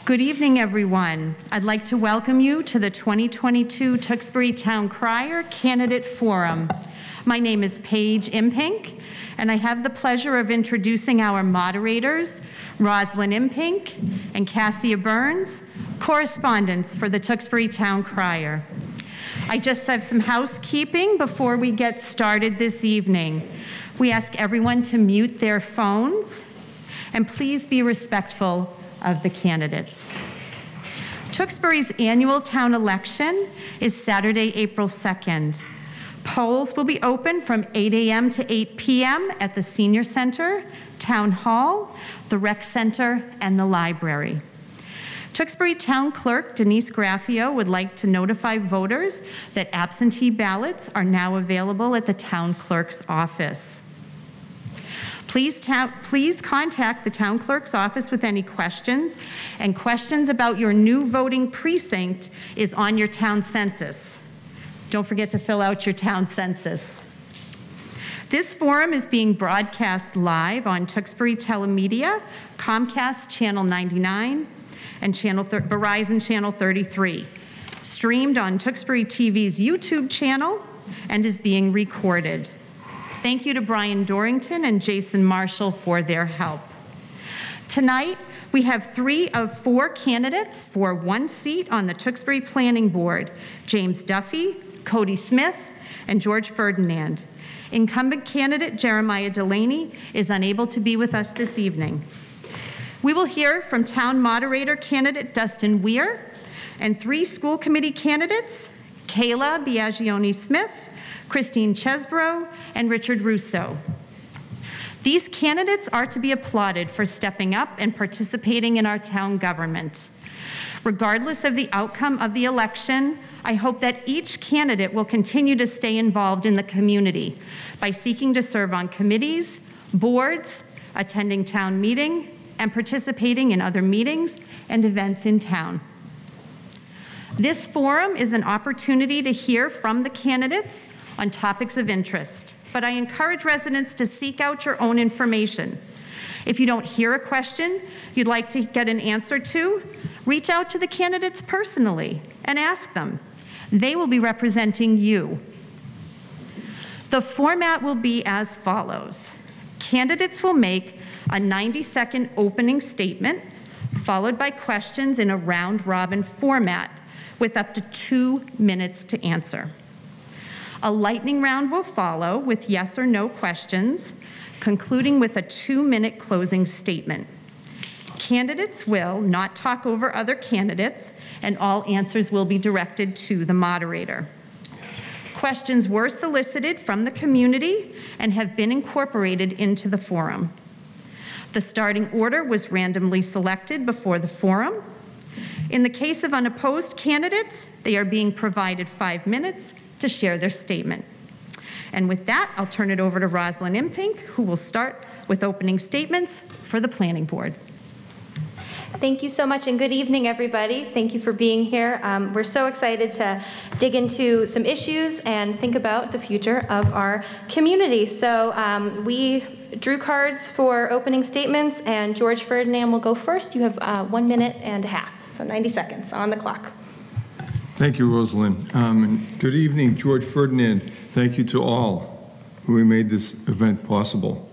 Good evening, everyone. I'd like to welcome you to the 2022 Tewksbury Town Crier Candidate Forum. My name is Paige Impink, and I have the pleasure of introducing our moderators, Rosalind Impink and Cassia Burns, correspondents for the Tewksbury Town Crier. I just have some housekeeping before we get started this evening. We ask everyone to mute their phones, and please be respectful of the candidates. Tewksbury's annual town election is Saturday, April 2nd. Polls will be open from 8 a.m. to 8 p.m. at the Senior Center, Town Hall, the Rec Center, and the library. Tewksbury Town Clerk Denise Graffio would like to notify voters that absentee ballots are now available at the Town Clerk's office. Please contact the Town Clerk's office with any questions, and questions about your new voting precinct is on your town census. Don't forget to fill out your town census. This forum is being broadcast live on Tewksbury Telemedia, Comcast Channel 99, and Verizon Channel 33, streamed on Tewksbury TV's YouTube channel, and is being recorded. Thank you to Brian Dorrington and Jason Marshall for their help. Tonight, we have 3 of 4 candidates for 1 seat on the Tewksbury Planning Board: James Duffy, Cody Smith, and George Ferdinand. Incumbent candidate Jeremiah Delaney is unable to be with us this evening. We will hear from town moderator candidate Dustin Weir and 3 school committee candidates, Kayla Biagioni-Smith, Christine Chesbrough, and Richard Russo. These candidates are to be applauded for stepping up and participating in our town government. Regardless of the outcome of the election, I hope that each candidate will continue to stay involved in the community by seeking to serve on committees, boards, attending town meeting, and participating in other meetings and events in town. This forum is an opportunity to hear from the candidates on topics of interest, but I encourage residents to seek out your own information. If you don't hear a question you'd like to get an answer to, reach out to the candidates personally and ask them. They will be representing you. The format will be as follows. Candidates will make a 90-second opening statement, followed by questions in a round-robin format with up to 2 minutes to answer. A lightning round will follow with yes or no questions, concluding with a 2-minute closing statement. Candidates will not talk over other candidates, and all answers will be directed to the moderator. Questions were solicited from the community and have been incorporated into the forum. The starting order was randomly selected before the forum. In the case of unopposed candidates, they are being provided 5 minutes to share their statement. And with that, I'll turn it over to Rosalind Impink, who will start with opening statements for the Planning Board. Thank you so much, and good evening, everybody. Thank you for being here. We're so excited to dig into some issues and think about the future of our community. So we drew cards for opening statements, and George Ferdinand will go first. You have 1 minute and a half, so 90 seconds on the clock. Thank you, Rosalind. And good evening, George Ferdinand. Thank you to all who made this event possible.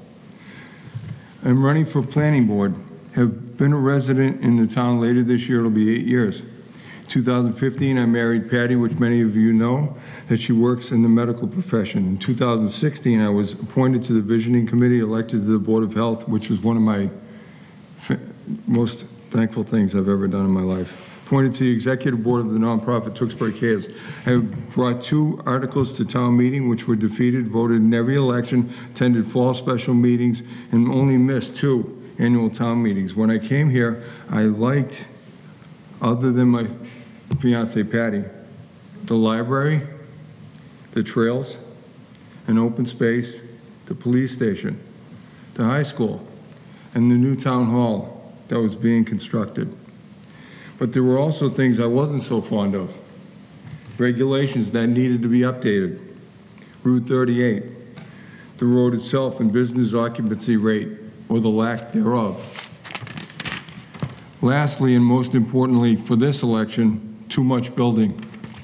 I'm running for Planning Board. Have been a resident in the town. Later this year, it'll be 8 years. 2015, I married Patty, which many of you know, that she works in the medical profession. In 2016, I was appointed to the Visioning Committee, elected to the Board of Health, which was one of my most thankful things I've ever done in my life. Appointed to the Executive Board of the nonprofit Tewksbury Cares. I have brought 2 articles to town meeting, which were defeated, voted in every election, attended fall special meetings, and only missed 2 annual town meetings. When I came here, I liked, other than my fiance Patty, the library, the trails, an open space, the police station, the high school, and the new town hall that was being constructed. But there were also things I wasn't so fond of. Regulations that needed to be updated. Route 38, the road itself and business occupancy rate, or the lack thereof. lastly, and most importantly for this election, too much building.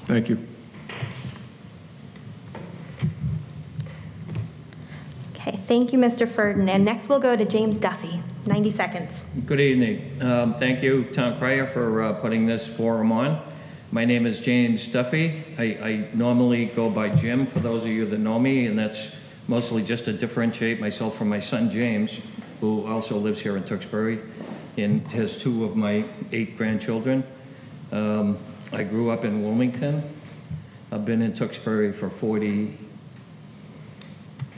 Thank you. Okay, thank you, Mr. Ferdinand. Next, we'll go to James Duffy. 90 seconds. Good evening. Thank you, Town Crier, for putting this forum on. My name is James Duffy. I normally go by Jim, for those of you that know me, and that's mostly just to differentiate myself from my son, James, who also lives here in Tewksbury, and has 2 of my 8 grandchildren. I grew up in Wilmington. I've been in Tewksbury for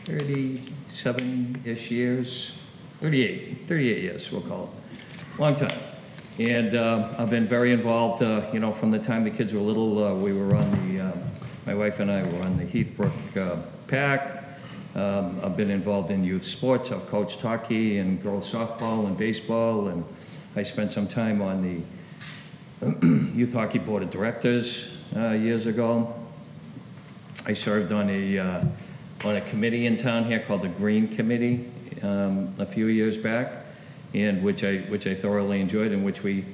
37-ish years, 38 years, we'll call it. Long time. And I've been very involved, you know, from the time the kids were little. We were on the, my wife and I were on the Heathbrook PAC. I've been involved in youth sports. I've coached hockey and girls softball and baseball, and I spent some time on the Youth Hockey Board of Directors years ago. I served on a committee in town here called the Green Committee a few years back, and which I thoroughly enjoyed, in which we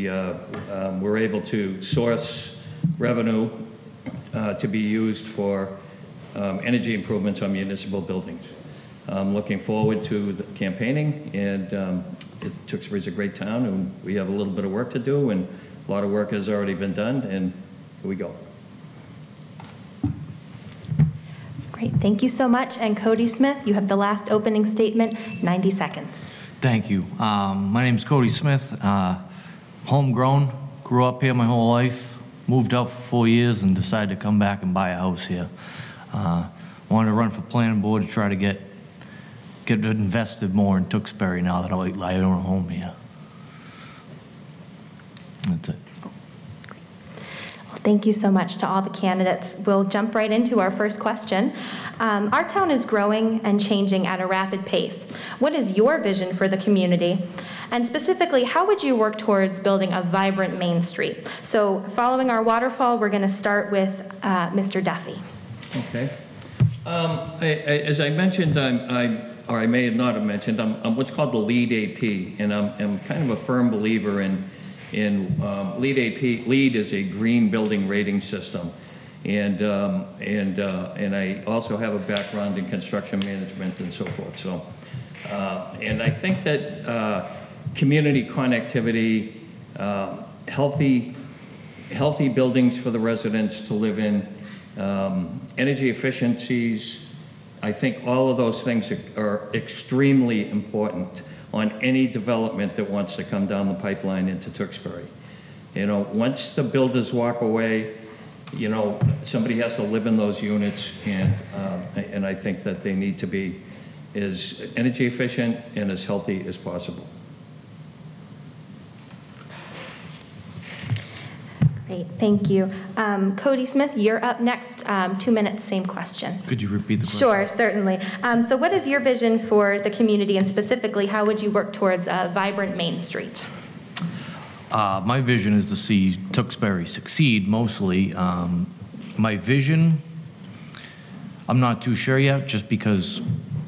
were able to source revenue to be used for energy improvements on municipal buildings. I'm looking forward to the campaigning, and Tewksbury's a great town, and we have a little bit of work to do, and a lot of work has already been done, and here we go. Great, thank you so much. And Cody Smith, you have the last opening statement, 90 seconds. Thank you. My name's Cody Smith, homegrown, grew up here my whole life, moved out for 4 years and decided to come back and buy a house here. Wanted to run for planning board to try to get invested more in Tewksbury now that I own a home here. That's it. Thank you so much to all the candidates. We'll jump right into our first question. Our town is growing and changing at a rapid pace. What is your vision for the community? And specifically, how would you work towards building a vibrant Main Street? So following our waterfall, we're going to start with Mr. Duffy. Okay. As I mentioned, or I may not have mentioned, I'm what's called the lead AP, and I'm kind of a firm believer in lead AP. Lead is a green building rating system, and I also have a background in construction management and so forth. So, and I think that community connectivity, healthy buildings for the residents to live in, energy efficiencies, I think all of those things are extremely important on any development that wants to come down the pipeline into Tewksbury. You know, once the builders walk away, you know, somebody has to live in those units, and I think that they need to be as energy efficient and as healthy as possible. Great, thank you. Cody Smith, you're up next. 2 minutes, same question. Could you repeat the question? Sure, certainly. So what is your vision for the community, and specifically, how would you work towards a vibrant Main Street? My vision is to see Tewksbury succeed, mostly. My vision, I'm not too sure yet, just because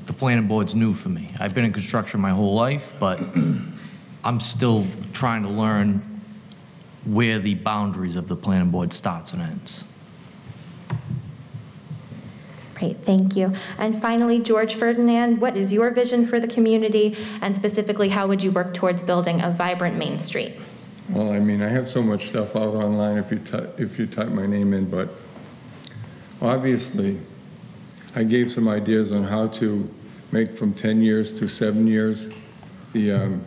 the planning board's new for me. I've been in construction my whole life, but I'm still trying to learn where the boundaries of the planning board starts and ends. Great, thank you. And finally, George Ferdinand, what is your vision for the community, and specifically, how would you work towards building a vibrant Main Street? Well, I mean, I have so much stuff out online if you type my name in, but obviously, I gave some ideas on how to make from 10 years to 7 years the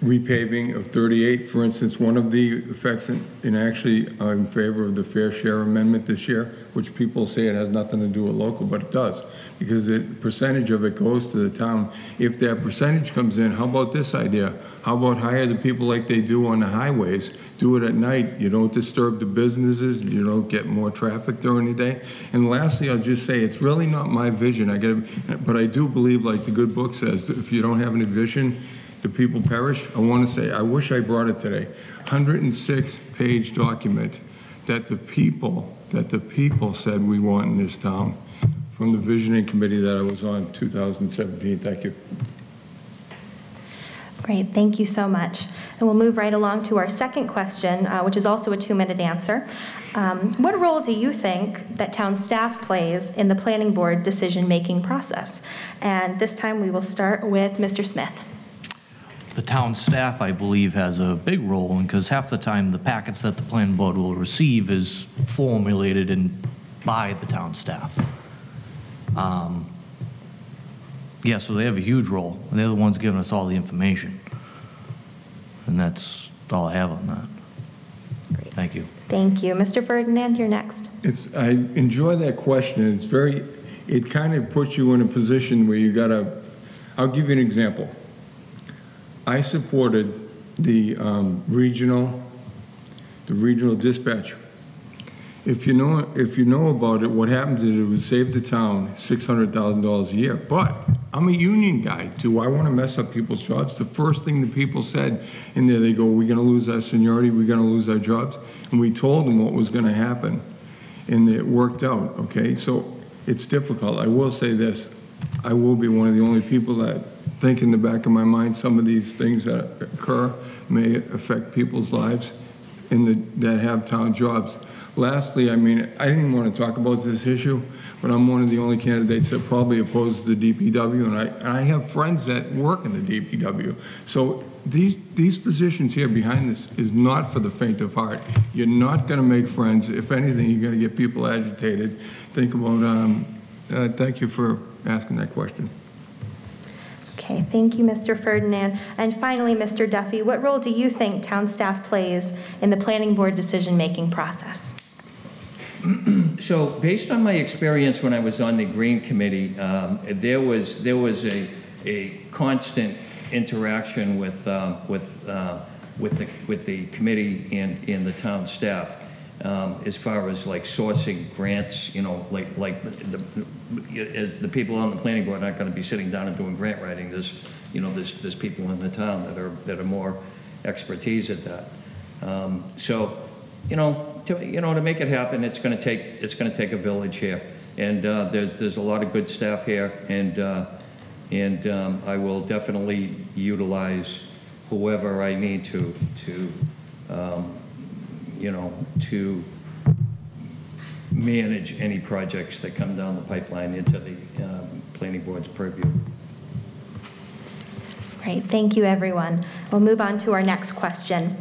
repaving of 38, for instance. One of the effects, and actually I'm in favor of the fair share amendment this year, which people say it has nothing to do with local, but it does, because the percentage of it goes to the town. If that percentage comes in, how about this idea? How about hire the people like they do on the highways, do it at night, you don't disturb the businesses, you don't get more traffic during the day. And lastly, I'll just say, it's really not my vision, but I do believe, like the good book says, that if you don't have any vision, the people perish. I want to say, I wish I brought it today, 106-page document that the people said we want in this town, from the visioning committee that I was on 2017. Thank you. Great, thank you so much. And we'll move right along to our second question, which is also a 2-minute answer. What role do you think that town staff plays in the planning board decision-making process? And this time we will start with Mr. Smith. The town staff, I believe, has a big role, because half the time the packets that the planning board will receive is formulated by the town staff. Yeah, so they have a huge role. They're the ones giving us all the information. And that's all I have on that. Great. Thank you. Thank you. Mr. Ferdinand, you're next. I enjoy that question. It kind of puts you in a position where you gotta, I'll give you an example. I supported the regional dispatch. If you know about it, what happens is it would save the town $600,000 a year. But I'm a union guy. Do I want to mess up people's jobs? The first thing the people said in there, they go, we're going to lose our seniority, we're going to lose our jobs. And we told them what was going to happen. And it worked out, okay? So it's difficult. I will say this. I will be one of the only people that think in the back of my mind some of these things that occur may affect people's lives that have town jobs. Lastly, I mean, I didn't want to talk about this issue, but I'm one of the only candidates that probably opposes the DPW, and I have friends that work in the DPW. So these positions here behind this is not for the faint of heart. You're not going to make friends. If anything, you're going to get people agitated. Think about, thank you for asking that question. Okay, thank you, Mr. Ferdinand. And finally, Mr. Duffy, what role do you think town staff plays in the planning board decision-making process? So, based on my experience when I was on the Green Committee, there was a constant interaction with the committee and the town staff. As far as like sourcing grants, you know, as the people on the planning board aren't going to be sitting down and doing grant writing. There's people in the town that are more expertise at that. So, to make it happen, it's going to take a village here, and there's a lot of good staff here, and I will definitely utilize whoever I need to manage any projects that come down the pipeline into the planning board's purview. Great, thank you, everyone. We'll move on to our next question.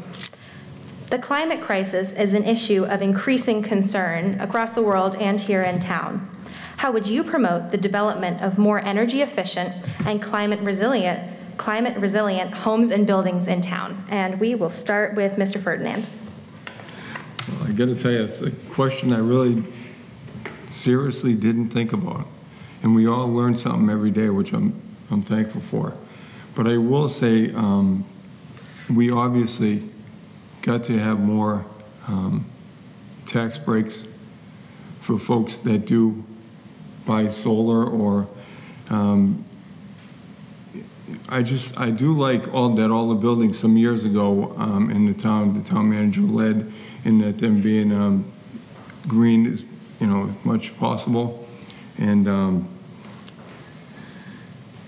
The climate crisis is an issue of increasing concern across the world and here in town. How would you promote the development of more energy efficient and climate resilient homes and buildings in town? And we will start with Mr. Ferdinand. Well, I got to tell you, it's a question I really seriously didn't think about. And we all learn something every day, which I'm thankful for. But I will say, we obviously got to have more tax breaks for folks that do buy solar, or I do like all the buildings some years ago in the town manager led in that them being green as much as possible. And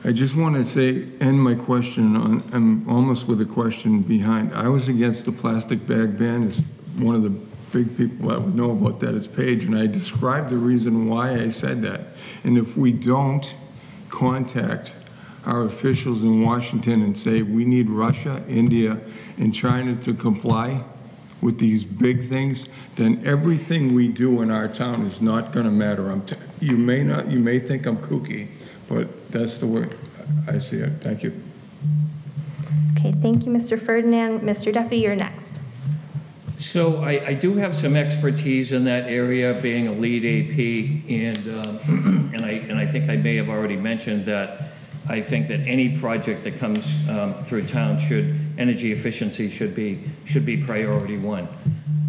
I just want to end my question I'm almost with a question behind. I was against the plastic bag ban. As one of the big people that would know about that is Paige, and I described the reason why I said that. And if we don't contact our officials in Washington and say we need Russia, India, and China to comply with these big things, then everything we do in our town is not going to matter. You may think I'm kooky, but that's the way I see it. Thank you. Okay, thank you, Mr. Ferdinand. Mr. Duffy, you're next. So I do have some expertise in that area, being a lead AP, and I think I may have already mentioned that I think that any project that comes through town energy efficiency should be priority one.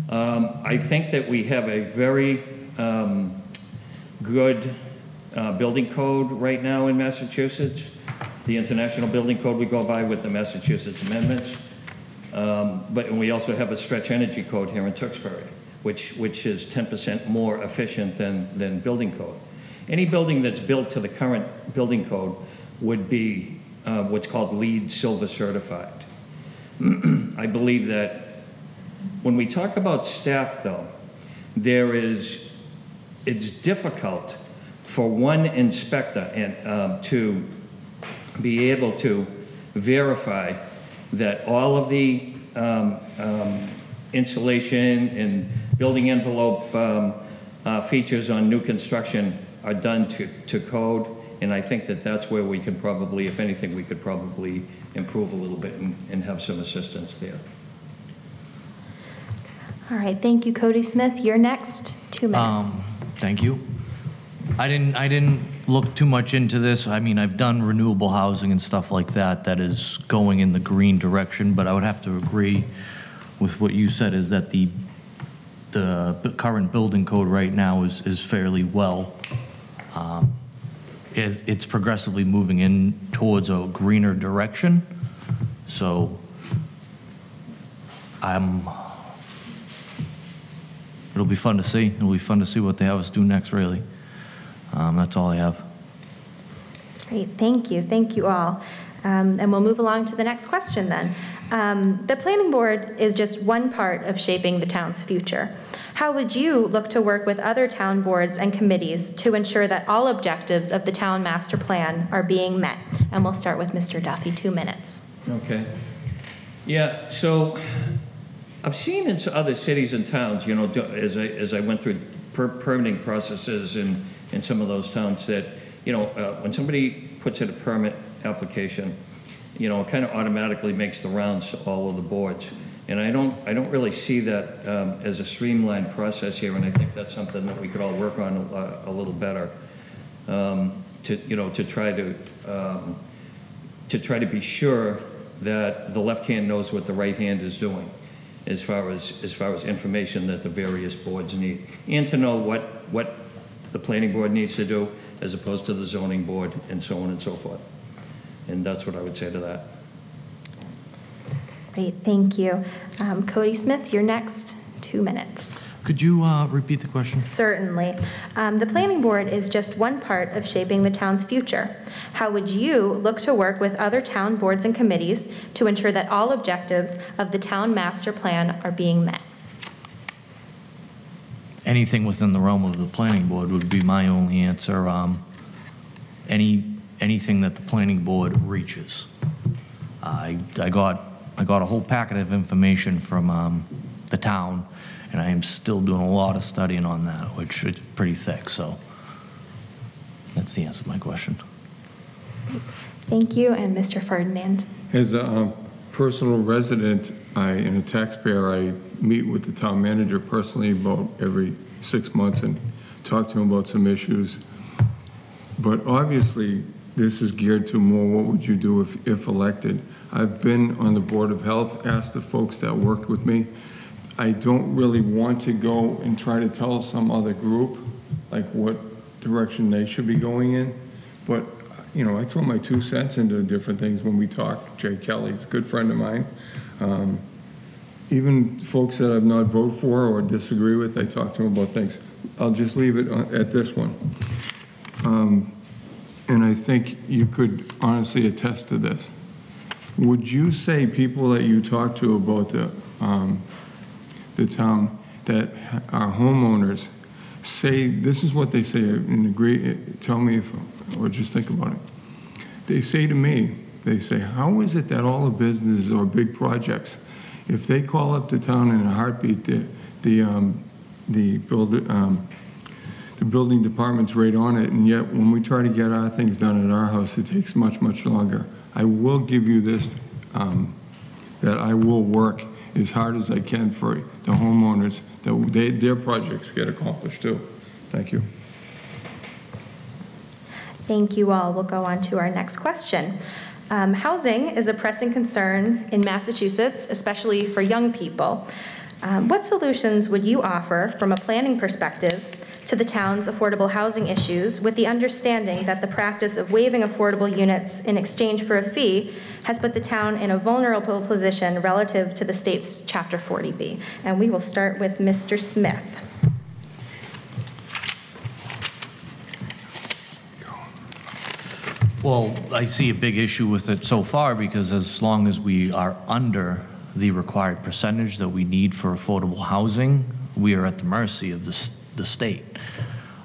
I think that we have a very good building code right now in Massachusetts. The International Building Code we go by with the Massachusetts amendments. But we also have a stretch energy code here in Tewksbury, which is 10% more efficient than building code. Any building that's built to the current building code would be what's called LEED Silver Certified. I believe that when we talk about staff, though, it's difficult for one inspector to be able to verify that all of the insulation and building envelope features on new construction are done to code, and I think that that's where we can probably, if anything, we could probably improve a little bit and have some assistance there. All right, thank you, Cody Smith. You're next. 2 minutes. Thank you. I didn't look too much into this. I mean, I've done renewable housing and stuff like that that is going in the green direction, but I would have to agree with what you said, is that the current building code right now is fairly well. It's progressively moving in towards a greener direction, so it'll be fun to see. It'll be fun to see what they have us do next, really. That's all I have. Great, thank you. Thank you all. And we'll move along to the next question then. The planning board is just one part of shaping the town's future. How would you look to work with other town boards and committees to ensure that all objectives of the town master plan are being met? And we'll start with Mr. Duffy, 2 minutes. Okay. Yeah, so I've seen in other cities and towns, you know, as I went through permitting processes in some of those towns, that, you know, when somebody puts in a permit application, you know, it kind of automatically makes the rounds to all of the boards. And I don't really see that as a streamlined process here, and I think that's something that we could all work on a little better, to try to be sure that the left hand knows what the right hand is doing, as far as information that the various boards need, and to know what the planning board needs to do as opposed to the zoning board, and so on and so forth. And that's what I would say to that. Great, thank you. Cody Smith, you're next. 2 minutes. Could you repeat the question? Certainly. The planning board is just one part of shaping the town's future. How would you look to work with other town boards and committees to ensure that all objectives of the town master plan are being met? Anything within the realm of the planning board would be my only answer. Anything that the planning board reaches. I got a whole packet of information from the town, and I am still doing a lot of studying on that, which is pretty thick, so that's the answer to my question. Thank you, and Mr. Ferdinand. As a personal resident and a taxpayer, I meet with the town manager personally about every 6 months and talk to him about some issues. But obviously, this is geared to more what would you do if elected. I've been on the Board of Health, asked the folks that worked with me. I don't really want to go and try to tell some other group like what direction they should be going in. But, you know, I throw my 2 cents into different things when we talk. Jay Kelly's a good friend of mine. Even folks that I've not voted for or disagree with, I talk to them about things. I'll just leave it at this one. And I think you could honestly attest to this. Would you say people that you talk to about the town that are homeowners say, this is what they say, and agree, tell me if, or just think about it. They say to me, they say, how is it that all the businesses or big projects, if they call up the town in a heartbeat, the building department's right on it, and yet when we try to get our things done at our house, it takes much, much longer. I will give you this, that I will work as hard as I can for the homeowners, that their projects get accomplished too. Thank you. Thank you all. We'll go on to our next question. Housing is a pressing concern in Massachusetts, especially for young people. What solutions would you offer from a planning perspective to the town's affordable housing issues, with the understanding that the practice of waiving affordable units in exchange for a fee has put the town in a vulnerable position relative to the state's Chapter 40B? And we will start with Mr. Smith. Well, I see a big issue with it so far because as long as we are under the required percentage that we need for affordable housing, we are at the mercy of the state.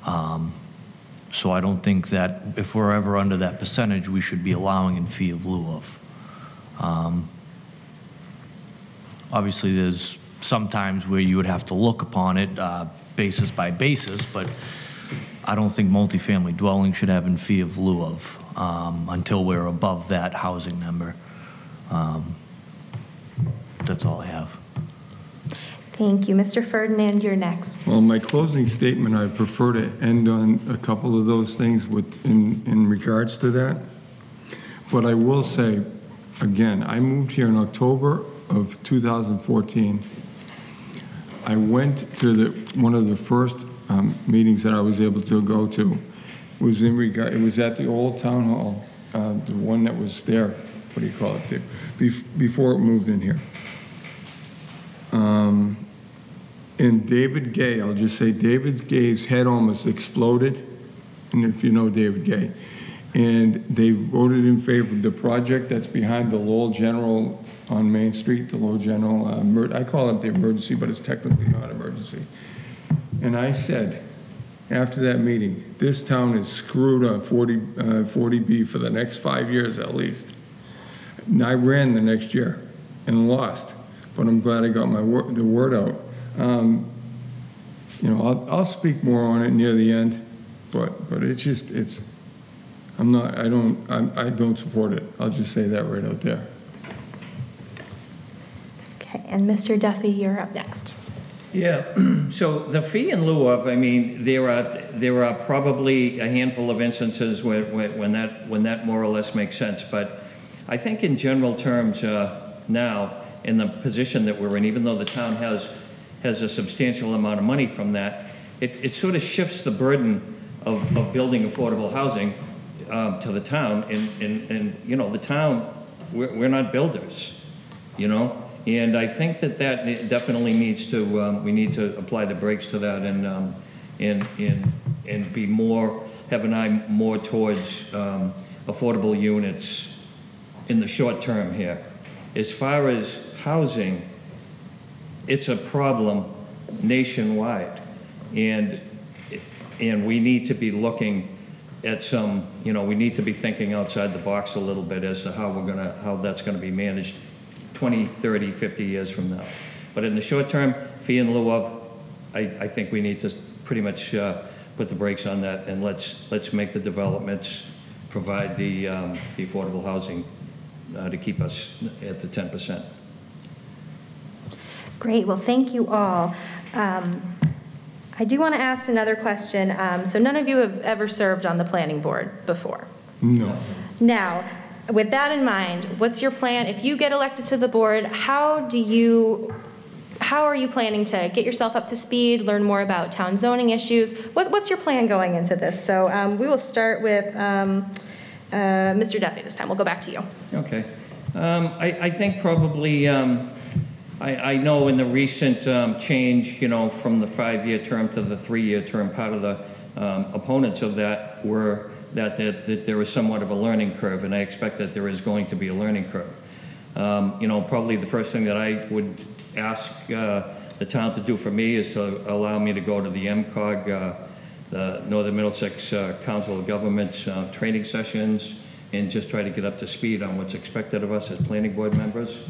So I don't think that if we're ever under that percentage, we should be allowing in fee of lieu of. Obviously, there's some times where you would have to look upon it basis by basis, but I don't think multifamily dwelling should have in fee of lieu of until we're above that housing number. That's all I have. Thank you. Mr. Ferdinand, you're next. Well, my closing statement, I prefer to end on a couple of those things in regards to that. But I will say, again, I moved here in October of 2014. I went to one of the first meetings that I was able to go to. It was at the old town hall, the one that was there. What do you call it? Before it moved in here. And David Gay, I'll just say David Gay's head almost exploded, and if you know David Gay. And they voted in favor of the project that's behind the Lowell General on Main Street, the Lowell General, I call it the emergency, but it's technically not emergency. And I said, after that meeting, this town is screwed on 40B for the next 5 years at least. And I ran the next year and lost, but I'm glad I got the word out. You know, I'll speak more on it near the end, but it's I don't support it. I'll just say that right out there. Okay, and Mr. Duffy, you're up next. Yeah, so the fee in lieu of, I mean, there are probably a handful of instances when that more or less makes sense, but I think in general terms now, in the position that we're in, even though the town has a substantial amount of money from that, it sort of shifts the burden of building affordable housing to the town, and you know, the town, we're not builders, you know, and I think that definitely needs to, we need to apply the brakes to that and be more, have an eye more towards affordable units in the short term here. As far as housing, it's a problem nationwide, and we need to be looking at some, you know, we need to be thinking outside the box a little bit as to how that's gonna be managed 20, 30, 50 years from now. But in the short term, fee in lieu of, I think we need to pretty much put the brakes on that, and let's make the developments provide the affordable housing to keep us at the 10%. Great, well, thank you all. I do want to ask another question. So none of you have ever served on the planning board before? No. Now, with that in mind, what's your plan? If you get elected to the board, how are you planning to get yourself up to speed, learn more about town zoning issues? What's your plan going into this? So we will start with Mr. Duffy this time. We'll go back to you. Okay. I think probably, I know in the recent change, you know, from the 5-year term to the 3-year term, part of the opponents of that were that there was somewhat of a learning curve, and I expect that there is going to be a learning curve. You know, probably the first thing that I would ask the town to do for me is to allow me to go to the MCOG, the Northern Middlesex Council of Governments training sessions, and just try to get up to speed on what's expected of us as planning board members.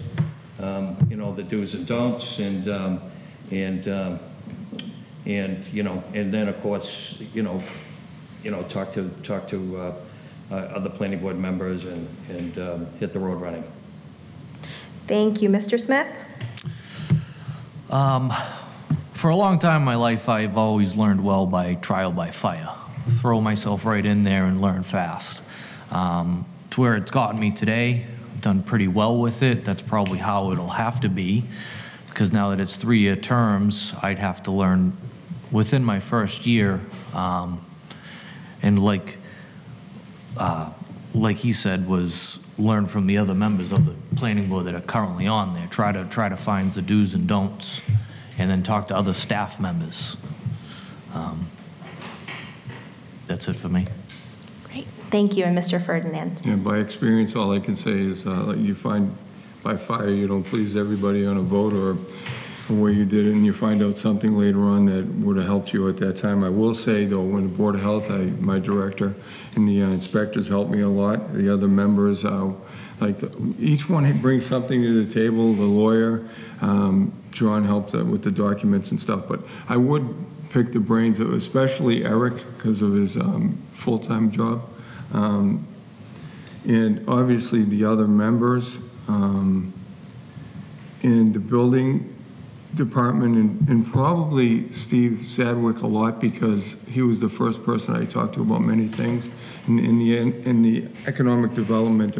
You know, the do's and don'ts, and you know, and then of course, you know, talk to other planning board members and hit the road running. Thank you, Mr. Smith. For a long time in my life, I've always learned well by trial by fire. Throw myself right in there and learn fast. To where it's gotten me today, I've done pretty well with it. That's probably how it'll have to be, because now that it's 3-year terms, I'd have to learn within my first year. And like he said, was learn from the other members of the planning board that are currently on there. Try to find the do's and don'ts, and then talk to other staff members. That's it for me. Great. Thank you, and Mr. Ferdinand. And by experience, all I can say is you find by fire you don't please everybody on a vote or the way you did it, and you find out something later on that would have helped you at that time. I will say, though, when the Board of Health, my director and the inspectors helped me a lot. The other members, each one brings something to the table. The lawyer, John helped with the documents and stuff. But I would pick the brains of especially Eric because of his full-time job. And obviously the other members in the building department and probably Steve Sadwick a lot because he was the first person I talked to about many things in the economic development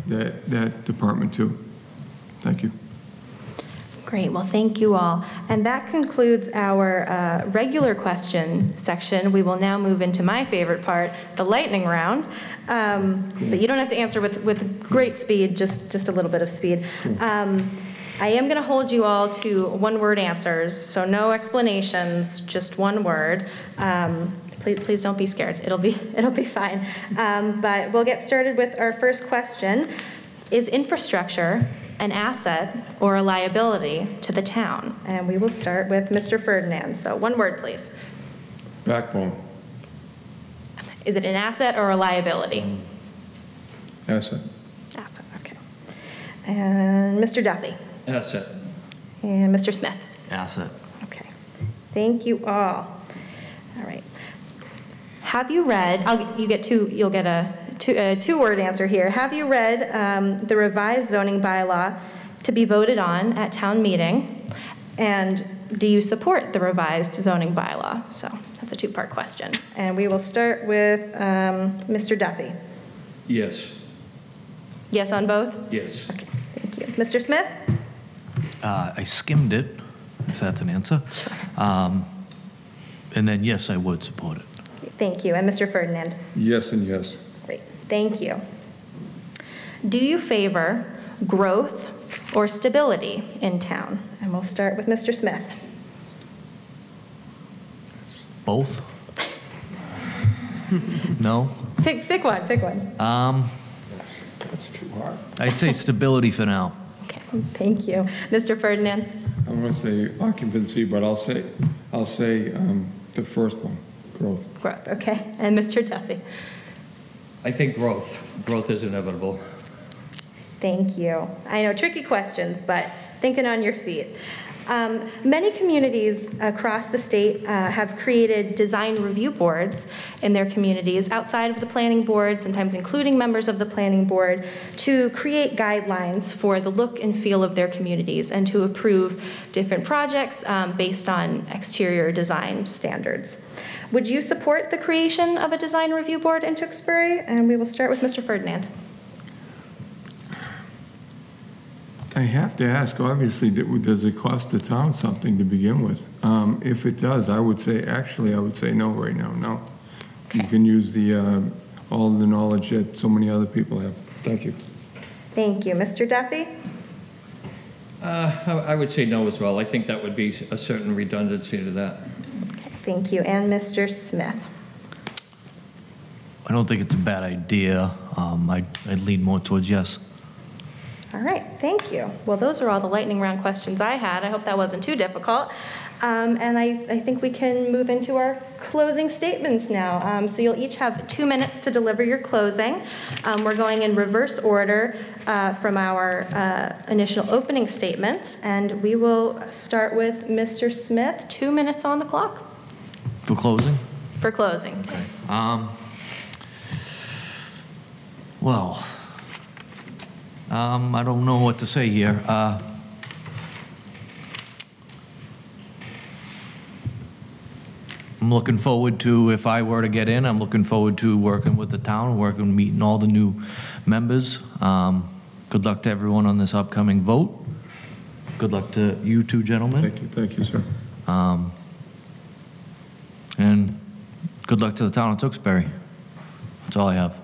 that department too. Thank you. Great, well, thank you all. And that concludes our regular question section. We will now move into my favorite part, the lightning round. But you don't have to answer with great speed, just a little bit of speed. I am going to hold you all to one-word answers, so no explanations, just one word. Please don't be scared. It'll be fine. But we'll get started with our first question. Is infrastructure an asset or a liability to the town? And we will start with Mr. Ferdinand. So one word, please. Backbone. Is it an asset or a liability? Asset. Asset, okay. And Mr. Duffy. Asset. And Mr. Smith. Asset. Okay. Thank you all. All right. Have you read? You'll get a two-word answer here. Have you read the revised zoning bylaw to be voted on at town meeting? And do you support the revised zoning bylaw? So that's a two-part question. And we will start with Mr. Duffy. Yes. Yes on both? Yes. Okay, thank you. Mr. Smith? I skimmed it, if that's an answer. Sure. And then, yes, I would support it. Thank you. And Mr. Ferdinand? Yes and yes. Great. Thank you. Do you favor growth or stability in town? And we'll start with Mr. Smith. Both? No? Pick one. That's too hard. I say stability for now. Okay, thank you. Mr. Ferdinand? I want to say occupancy, but I'll say the first one, growth. Growth, okay. And Mr. Duffy? I think growth. Growth is inevitable. Thank you. I know, tricky questions, but thinking on your feet. Many communities across the state have created design review boards in their communities outside of the planning board, sometimes including members of the planning board, to create guidelines for the look and feel of their communities and to approve different projects based on exterior design standards. Would you support the creation of a design review board in Tewksbury? And we will start with Mr. Ferdinand. I have to ask, obviously, does it cost the town something to begin with? If it does, I would say no right now, no. Okay. You can use all the knowledge that so many other people have. Thank you. Thank you. Mr. Duffy? I would say no as well. I think that would be a certain redundancy to that. Okay, thank you. And Mr. Smith? I don't think it's a bad idea. I'd lean more towards yes. All right, thank you. Well, those are all the lightning round questions I had. I hope that wasn't too difficult. And I think we can move into our closing statements now. So you'll each have 2 minutes to deliver your closing. We're going in reverse order from our initial opening statements. And we will start with Mr. Smith, 2 minutes on the clock. For closing? For closing. Okay. Well, I don't know what to say here. I'm looking forward to, if I were to get in, I'm looking forward to working with the town, meeting all the new members. Good luck to everyone on this upcoming vote. Good luck to you two gentlemen. Thank you, sir. And good luck to the town of Tewksbury. That's all I have.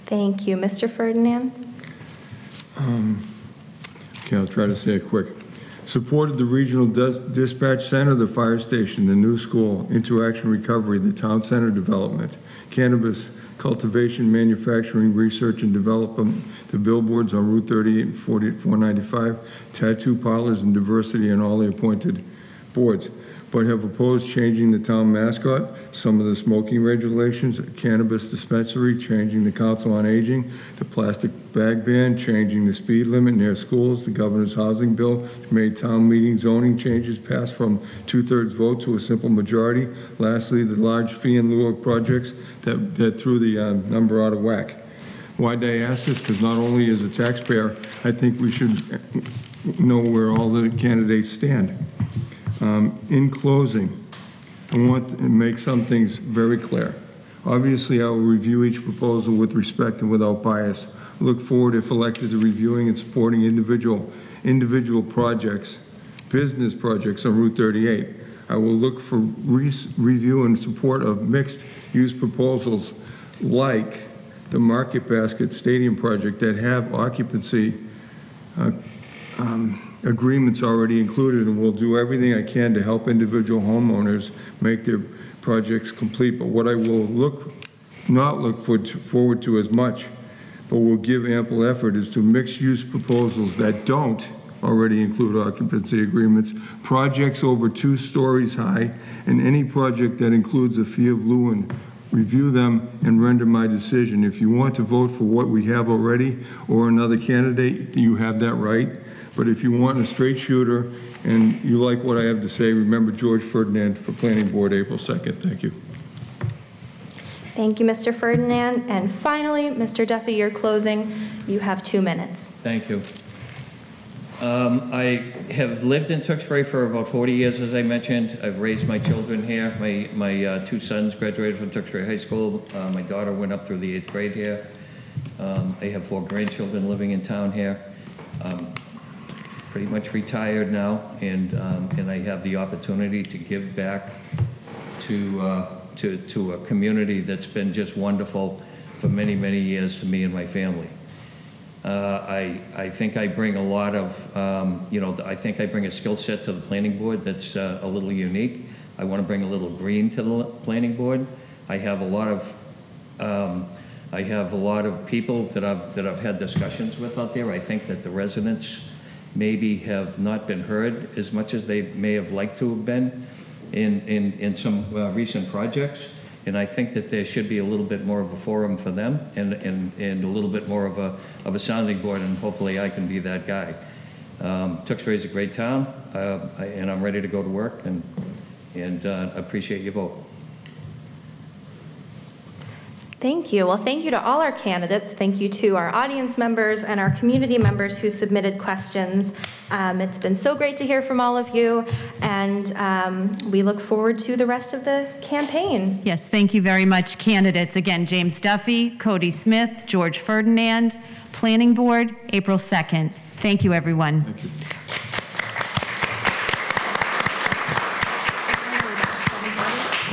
Thank you. Mr. Ferdinand? Okay, I'll try to say it quick. Supported the regional dispatch center, the fire station, the new school, interaction recovery, the town center development, cannabis cultivation, manufacturing, research, and development, the billboards on Route 38 and 495, tattoo parlors, and diversity on all the appointed boards, but have opposed changing the town mascot, some of the smoking regulations, cannabis dispensary, changing the council on aging, the plastic bag ban, changing the speed limit near schools, the governor's housing bill, made town meeting zoning changes passed from 2/3 vote to a simple majority. Lastly, the large fee in lieu of projects that threw the number out of whack. Why did I ask this? Because not only as a taxpayer, I think we should know where all the candidates stand. In closing, I want to make some things very clear. Obviously, I will review each proposal with respect and without bias. I look forward, if elected, to reviewing and supporting individual projects, business projects on Route 38. I will look for review and support of mixed-use proposals like the Market Basket Stadium project that have occupancy agreements already included, and we'll do everything I can to help individual homeowners make their projects complete. But what I will not look forward to as much, but will give ample effort, is to mixed-use proposals that don't already include occupancy agreements, projects over 2 stories high, and any project that includes a fee of lieu, and review them and render my decision. If you want to vote for what we have already or another candidate, you have that right. But if you want a straight shooter and you like what I have to say, remember George Ferdinand for Planning Board, April 2nd. Thank you. Thank you, Mr. Ferdinand. And finally, Mr. Duffy, your closing. You have 2 minutes. Thank you. I have lived in Tewksbury for about 40 years, as I mentioned. I've raised my children here. My 2 sons graduated from Tewksbury High School. My daughter went up through the 8th grade here. I have 4 grandchildren living in town here. Pretty much retired now, and I have the opportunity to give back to a community that's been just wonderful for many, many years to me and my family. I think I bring a lot of, I think I bring a skill set to the planning board that's a little unique. I want to bring a little green to the planning board. I have a lot of people that I've had discussions with out there. I think that the residents maybe have not been heard as much as they may have liked to have been in some recent projects. And I think that there should be a little bit more of a forum for them and a little bit more of a sounding board, and hopefully I can be that guy. Tewksbury is a great town, and I'm ready to go to work, and appreciate your vote. Thank you. Well, thank you to all our candidates. Thank you to our audience members and our community members who submitted questions. It's been so great to hear from all of you, and we look forward to the rest of the campaign. Yes, thank you very much, candidates. Again, James Duffy, Cody Smith, George Ferdinand, Planning Board, April 2nd. Thank you, everyone. Thank you.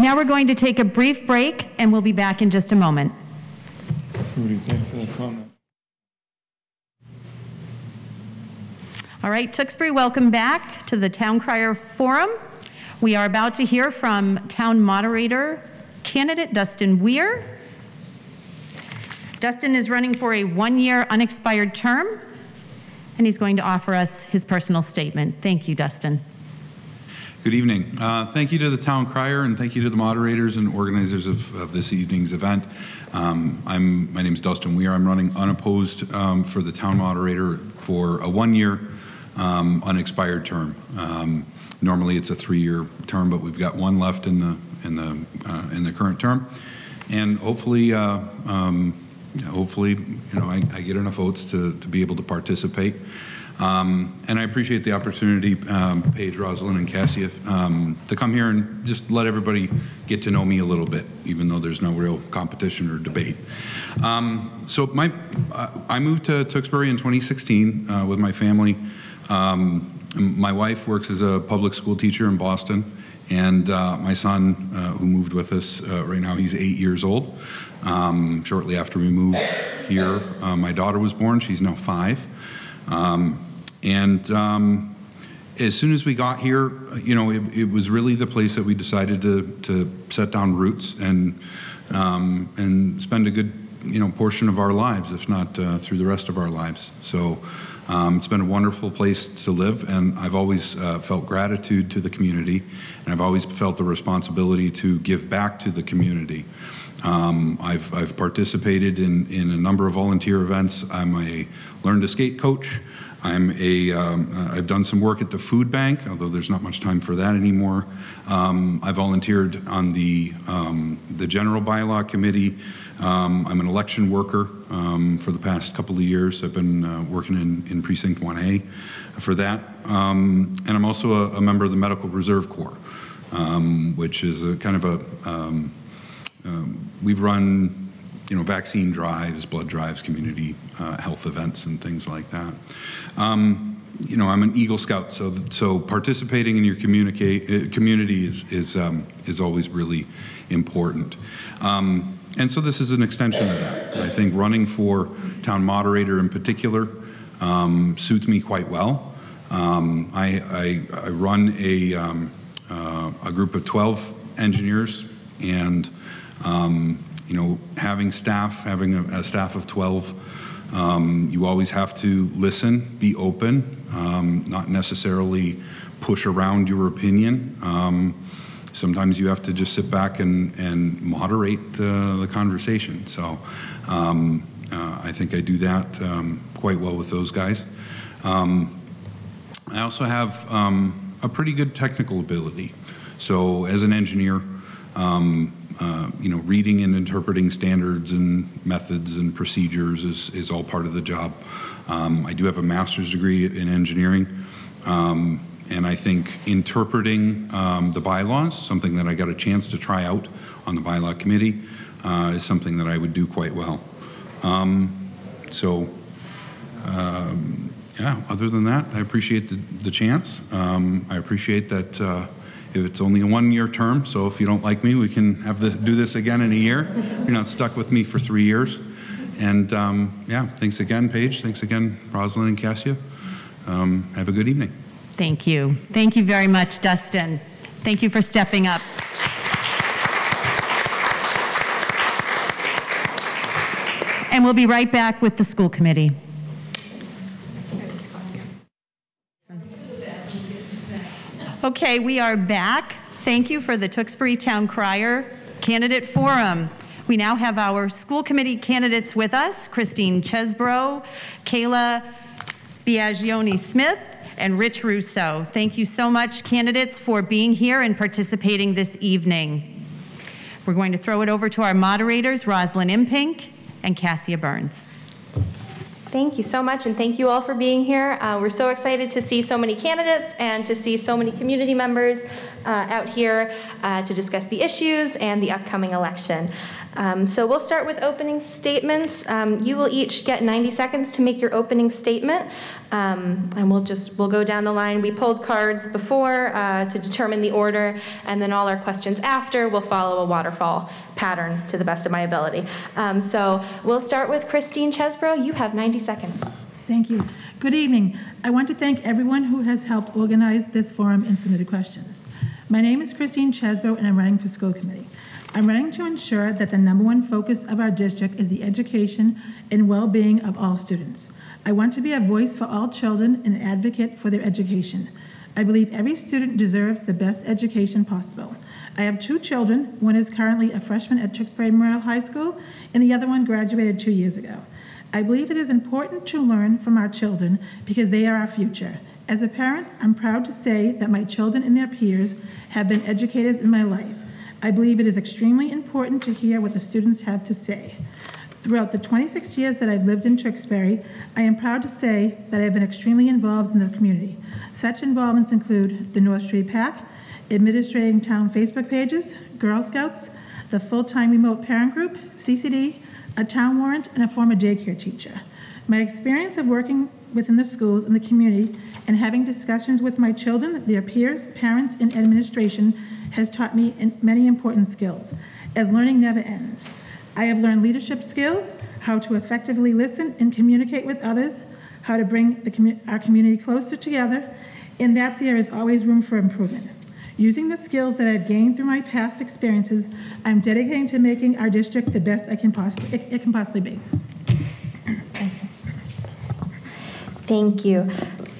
Now we're going to take a brief break, and we'll be back in just a moment. Rudy, thanks for that comment. All right, Tewksbury, welcome back to the Town Crier Forum. We are about to hear from Town Moderator candidate Dustin Weir. Dustin is running for a 1-year unexpired term, and he's going to offer us his personal statement. Thank you, Dustin. Good evening. Thank you to the Town Crier, and thank you to the moderators and organizers of this evening's event. My name is Dustin Weir. I'm running unopposed for the Town Moderator for a 1-year unexpired term. Normally it's a 3-year term, but we've got 1 left in the current term, and hopefully, I get enough votes to be able to participate. And I appreciate the opportunity, Paige, Rosalind, and Cassia, to come here and just let everybody get to know me a little bit, even though there's no real competition or debate. So I moved to Tewksbury in 2016 with my family. My wife works as a public school teacher in Boston, and my son, who moved with us right now, he's 8 years old. Shortly after we moved here, my daughter was born. She's now 5. as soon as we got here, you know, it was really the place that we decided to set down roots and spend a good, you know, portion of our lives, if not through the rest of our lives. So it's been a wonderful place to live, and I've always felt gratitude to the community, and I've always felt the responsibility to give back to the community. I've participated in a number of volunteer events. I'm a learn to skate coach. I've done some work at the food bank, although there's not much time for that anymore. I volunteered on the general bylaw committee. I'm an election worker for the past couple of years. I've been working in Precinct 1A for that. And I'm also a member of the Medical Reserve Corps, which is a kind of a, we've run, you know, vaccine drives, blood drives, community health events, and things like that. You know, I'm an Eagle Scout, so participating in your community is always really important. And so this is an extension of that. I think running for town moderator in particular suits me quite well. I run a group of 12 engineers, and you know, having a staff of 12, you always have to listen, be open, not necessarily push around your opinion. Sometimes you have to just sit back and moderate the conversation. So I think I do that quite well with those guys. I also have a pretty good technical ability. So as an engineer, you know, reading and interpreting standards and methods and procedures is all part of the job. I do have a master's degree in engineering, and I think interpreting the bylaws, something that I got a chance to try out on the bylaw committee, is something that I would do quite well. Yeah, other than that, I appreciate the chance. I appreciate that if it's only a one-year term, so if you don't like me, we can do this again in a year. You're not stuck with me for 3 years. And yeah, thanks again, Paige. Thanks again, Rosalind and Cassia. Have a good evening. Thank you. Thank you very much, Dustin. Thank you for stepping up. And we'll be right back with the school committee. Okay, we are back. Thank you for the Tewksbury Town Crier Candidate Forum. We now have our school committee candidates with us, Christine Chesbrough, Kayla Biagioni-Smith, and Rich Russo. Thank you so much, candidates, for being here and participating this evening. We're going to throw it over to our moderators, Rosalind Impink and Cassia Burns. Thank you so much, and thank you all for being here. We're so excited to see so many candidates and to see so many community members out here to discuss the issues and the upcoming election. So we'll start with opening statements. You will each get 90 seconds to make your opening statement, and we'll go down the line. We pulled cards before to determine the order, and then all our questions after will follow a waterfall pattern to the best of my ability. So we'll start with Christine Chesbrough. You have 90 seconds. Thank you. Good evening. I want to thank everyone who has helped organize this forum and submitted questions. My name is Christine Chesbrough, and I'm running for school committee. I'm running to ensure that the #1 focus of our district is the education and well-being of all students. I want to be a voice for all children and an advocate for their education. I believe every student deserves the best education possible. I have 2 children. One is currently a freshman at Tewksbury Memorial High School, and the other one graduated 2 years ago. I believe it is important to learn from our children because they are our future. As a parent, I'm proud to say that my children and their peers have been educators in my life. I believe it is extremely important to hear what the students have to say. Throughout the 26 years that I've lived in Tewksbury, I am proud to say that I have been extremely involved in the community. Such involvements include the North Street PAC, administrating town Facebook pages, Girl Scouts, the full-time remote parent group, CCD, a town warrant, and a former daycare teacher. My experience of working within the schools and the community and having discussions with my children, their peers, parents, and administration has taught me many important skills, as learning never ends. I have learned leadership skills, how to effectively listen and communicate with others, how to bring our community closer together, in that there is always room for improvement. Using the skills that I've gained through my past experiences, I'm dedicating to making our district the best it can possibly be. Thank you.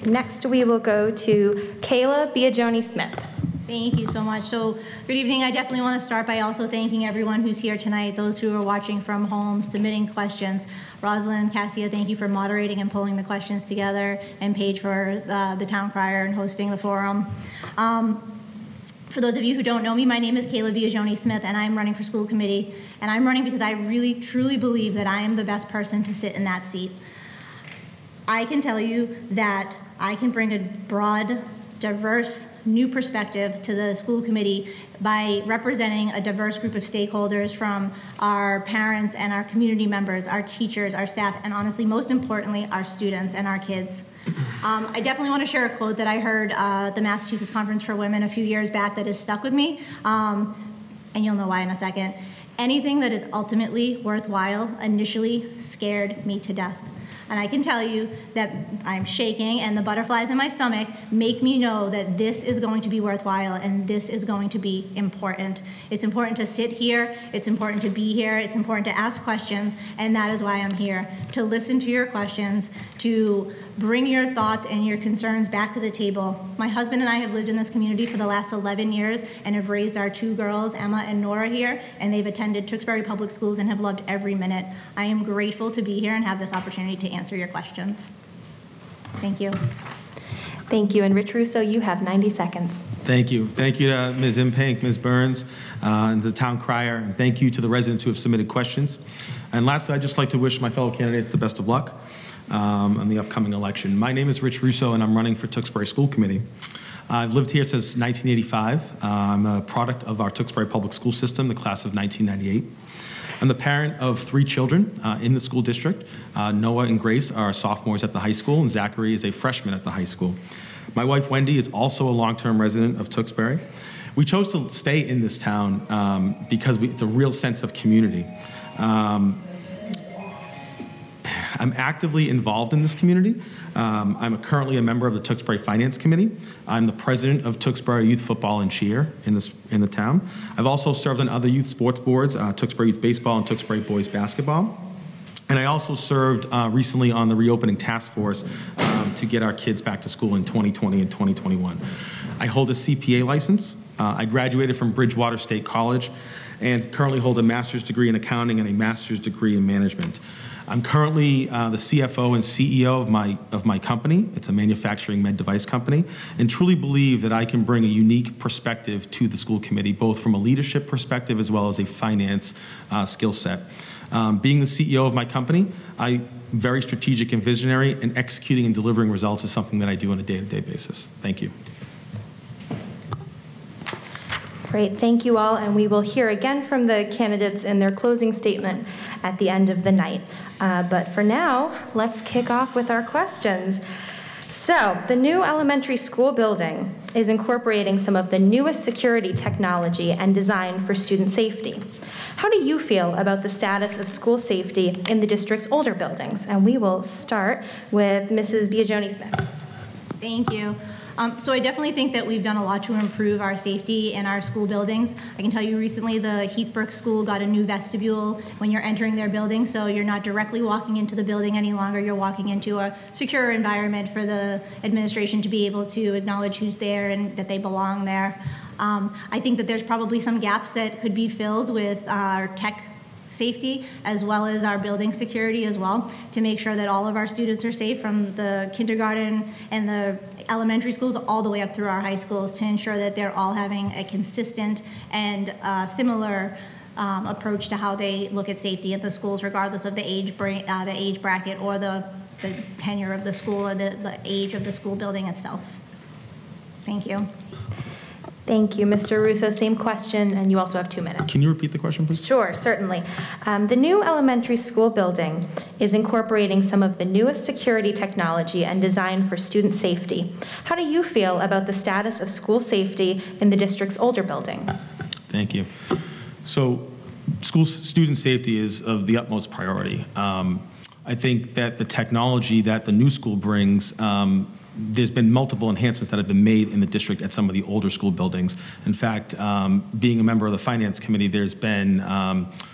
Next, we will go to Kayla Biagioni-Smith. Thank you so much. So, good evening. I definitely want to start by also thanking everyone who's here tonight, those who are watching from home, submitting questions. Rosalind, Cassia, thank you for moderating and pulling the questions together, and Paige for the town crier and hosting the forum. For those of you who don't know me, my name is Kayla Biagioni-Smith, and I'm running for school committee. And I'm running because I really, truly believe that I am the best person to sit in that seat. I can tell you that I can bring a broad, diverse, new perspective to the school committee by representing a diverse group of stakeholders, from our parents and our community members, our teachers, our staff, and honestly, most importantly, our students and our kids. I definitely want to share a quote that I heard at the Massachusetts Conference for Women a few years back that has stuck with me, and you'll know why in a second. Anything that is ultimately worthwhile initially scared me to death. And I can tell you that I'm shaking, and the butterflies in my stomach make me know that this is going to be worthwhile and this is going to be important. It's important to sit here, it's important to be here, it's important to ask questions, and that is why I'm here, to listen to your questions, to bring your thoughts and your concerns back to the table. My husband and I have lived in this community for the last 11 years and have raised our two girls, Emma and Nora, here, and they've attended Tewksbury Public Schools and have loved every minute. I am grateful to be here and have this opportunity to answer your questions. Thank you. Thank you. And Rich Russo, you have 90 seconds. Thank you. Thank you to Ms. Impink, Ms. Burns, and the town crier. And thank you to the residents who have submitted questions. And lastly, I'd just like to wish my fellow candidates the best of luck on the upcoming election. My name is Rich Russo, and I'm running for Tewksbury School Committee. I've lived here since 1985. I'm a product of our Tewksbury Public School System, the class of 1998. I'm the parent of 3 children in the school district. Noah and Grace are sophomores at the high school, and Zachary is a freshman at the high school. My wife, Wendy, is also a long-term resident of Tewksbury. We chose to stay in this town because it's a real sense of community. I'm actively involved in this community. I'm currently a member of the Tewksbury Finance Committee. I'm the president of Tewksbury Youth Football and Cheer in the town. I've also served on other youth sports boards, Tewksbury Youth Baseball and Tewksbury Boys Basketball. And I also served recently on the reopening task force to get our kids back to school in 2020 and 2021. I hold a CPA license. I graduated from Bridgewater State College and currently hold a master's degree in accounting and a master's degree in management. I'm currently the CFO and CEO of my company. It's a manufacturing med device company, and truly believe that I can bring a unique perspective to the school committee, both from a leadership perspective as well as a finance skill set. Being the CEO of my company, I'm very strategic and visionary, and executing and delivering results is something that I do on a day-to-day basis. Thank you. Great, thank you all, and we will hear again from the candidates in their closing statement at the end of the night. But for now, let's kick off with our questions. So, the new elementary school building is incorporating some of the newest security technology and design for student safety. How do you feel about the status of school safety in the district's older buildings? And we will start with Mrs. Biagioni-Smith. Thank you. So I definitely think that we've done a lot to improve our safety in our school buildings. I can tell you recently the Heathbrook School got a new vestibule when you're entering their building, so you're not directly walking into the building any longer. You're walking into a secure environment for the administration to be able to acknowledge who's there and that they belong there. I think that there's probably some gaps that could be filled with our tech safety as well as our building security as well, to make sure that all of our students are safe from the kindergarten and the elementary schools all the way up through our high schools, to ensure that they're all having a consistent and similar approach to how they look at safety at the schools, regardless of the age bracket or the tenure of the school or the age of the school building itself. Thank you. Thank you, Mr. Russo. Same question, and you also have 2 minutes. Can you repeat the question, please? Sure, certainly. The new elementary school building is incorporating some of the newest security technology and design for student safety. How do you feel about the status of school safety in the district's older buildings? Thank you. So, student safety is of the utmost priority. I think that the technology that the new school brings there's been multiple enhancements that have been made in the district at some of the older school buildings. In fact, being a member of the Finance Committee, there's been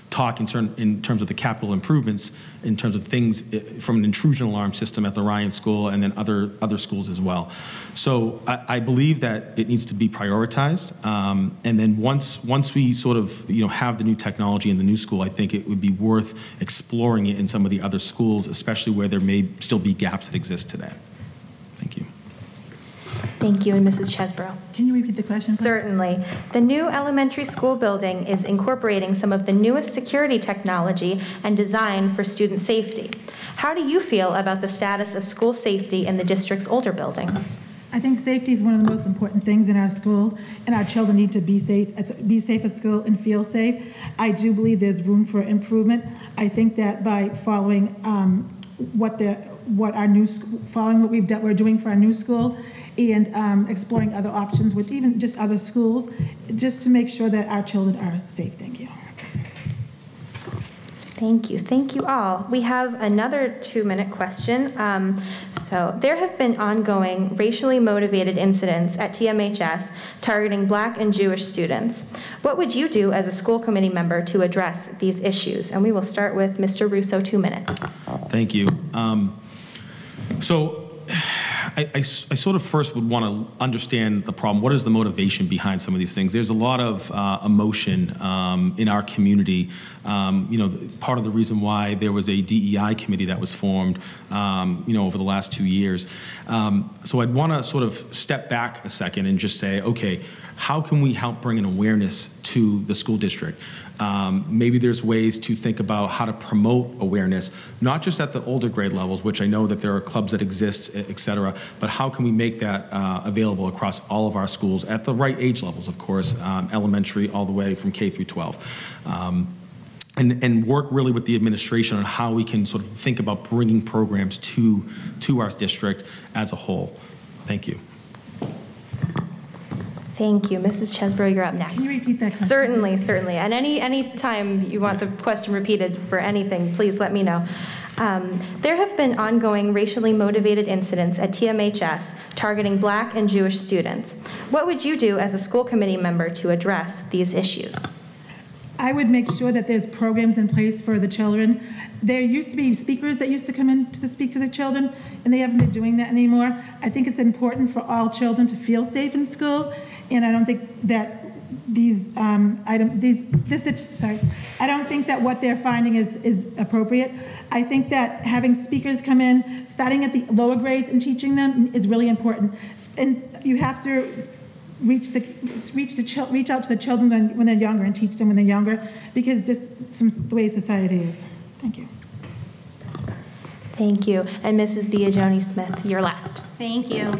talk in terms of the capital improvements, in terms of things from an intrusion alarm system at the Ryan School and then other schools as well. So I believe that it needs to be prioritized. And then once we sort of have the new technology in the new school, I think it would be worth exploring it in some of the other schools, especially where there may still be gaps that exist today. Thank you. Thank you, and Mrs. Chesbrough. Can you repeat the question, please? Certainly. The new elementary school building is incorporating some of the newest security technology and design for student safety. How do you feel about the status of school safety in the district's older buildings? I think safety is one of the most important things in our school, and our children need to be safe at school and feel safe. I do believe there's room for improvement. I think that by following what we're doing for our new school, and exploring other options with even just other schools, just to make sure that our children are safe. Thank you. Thank you. Thank you all. We have another 2-minute question. So there have been ongoing racially motivated incidents at Tmhs targeting Black and Jewish students. What would you do as a school committee member to address these issues? And we will start with Mr. Russo, 2 minutes. Thank you. I sort of first would want to understand the problem. What is the motivation behind some of these things? There's a lot of emotion in our community. Part of the reason why there was a DEI committee that was formed, over the last 2 years. So I'd want to sort of step back a second and just say, okay, how can we help bring an awareness to the school district? Maybe there's ways to think about how to promote awareness, not just at the older grade levels, which I know that there are clubs that exist, et cetera, but how can we make that available across all of our schools at the right age levels, of course, elementary all the way from K through 12. And work really with the administration on how we can sort of think about bringing programs to our district as a whole. Thank you. Thank you. Mrs. Chesbrough, you're up next. Can you repeat that question? Certainly, certainly. And any time you want the question repeated for anything, please let me know. There have been ongoing racially motivated incidents at Tmhs targeting Black and Jewish students. What would you do as a school committee member to address these issues? I would make sure that there's programs in place for the children. There used to be speakers that used to come in to speak to the children, and they haven't been doing that anymore. I think it's important for all children to feel safe in school, and I don't think that I don't think that what they're finding is appropriate. I think that having speakers come in, starting at the lower grades and teaching them is really important. And you have to reach out to the children when they're younger and teach them when they're younger, because just the way society is. Thank you. Thank you. And Mrs. Biagioni-Smith, you're last. Thank you.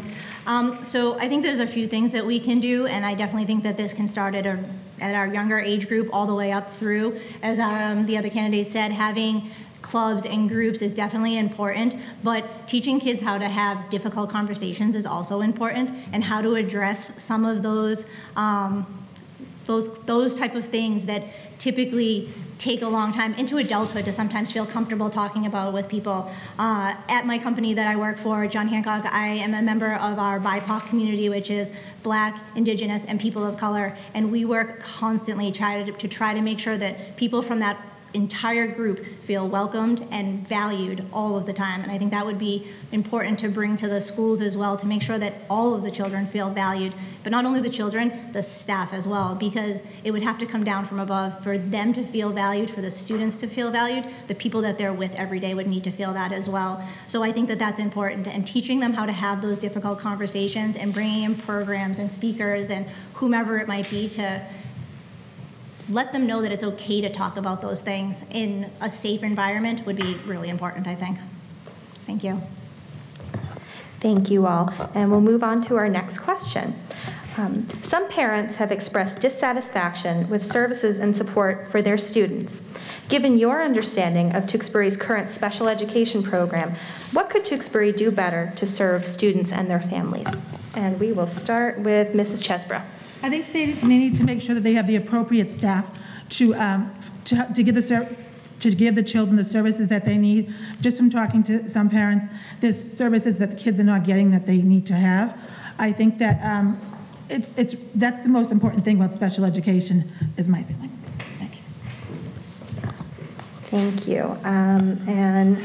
So I think there's a few things that we can do, and I definitely think that this can start at our younger age group all the way up through. As the other candidates said, having clubs and groups is definitely important, but teaching kids how to have difficult conversations is also important, and how to address some of those type of things that typically take a long time into adulthood to sometimes feel comfortable talking about with people. At my company that I work for, John Hancock, I am a member of our BIPOC community, which is Black, Indigenous, and people of color, and we work constantly to try to make sure that people from that entire group feel welcomed and valued all of the time. And I think that would be important to bring to the schools as well, to make sure that all of the children feel valued, but not only the children, the staff as well, because it would have to come down from above for them to feel valued, for the students to feel valued. The people that they're with every day would need to feel that as well. So I think that that's important, and teaching them how to have those difficult conversations and bringing in programs and speakers and whomever it might be to let them know that it's okay to talk about those things in a safe environment would be really important, I think. Thank you. Thank you all. And we'll move on to our next question. Some parents have expressed dissatisfaction with services and support for their students. Given your understanding of Tewksbury's current special education program, what could Tewksbury do better to serve students and their families? And we will start with Mrs. Chesbrough. I think they need to make sure that they have the appropriate staff to give the to give the children the services that they need. Just from talking to some parents, there's services that the kids are not getting that they need to have. I think that that's the most important thing about special education, is my feeling. Thank you. Thank you. And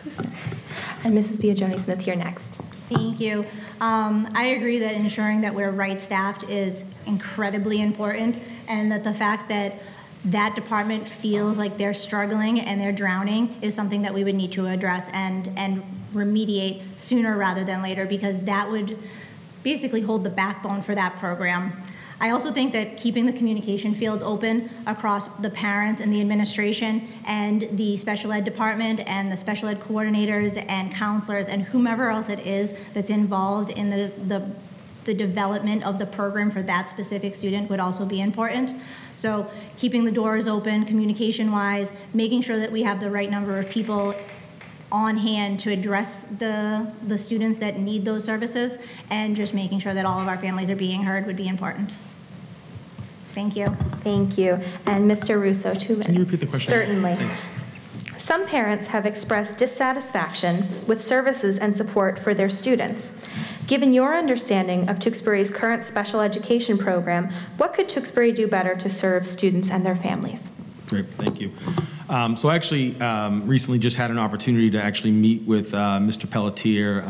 who's next? And Mrs. Biagioni-Smith, you're next. Thank you. I agree that ensuring that we're right-staffed is incredibly important, and that the fact that that department feels like they're struggling and they're drowning is something that we would need to address and remediate sooner rather than later, because that would basically hold the backbone for that program. I also think that keeping the communication fields open across the parents and the administration and the special ed department and the special ed coordinators and counselors and whomever else it is that's involved in the development of the program for that specific student would also be important. So keeping the doors open communication-wise, making sure that we have the right number of people on hand to address the students that need those services, and just making sure that all of our families are being heard would be important. Thank you. Thank you. And Mr. Russo, 2 minutes. Can you repeat the question? Certainly. Thanks. Some parents have expressed dissatisfaction with services and support for their students. Given your understanding of Tewksbury's current special education program, what could Tewksbury do better to serve students and their families? Great, thank you. So I actually recently just had an opportunity to actually meet with Mr. Pelletier,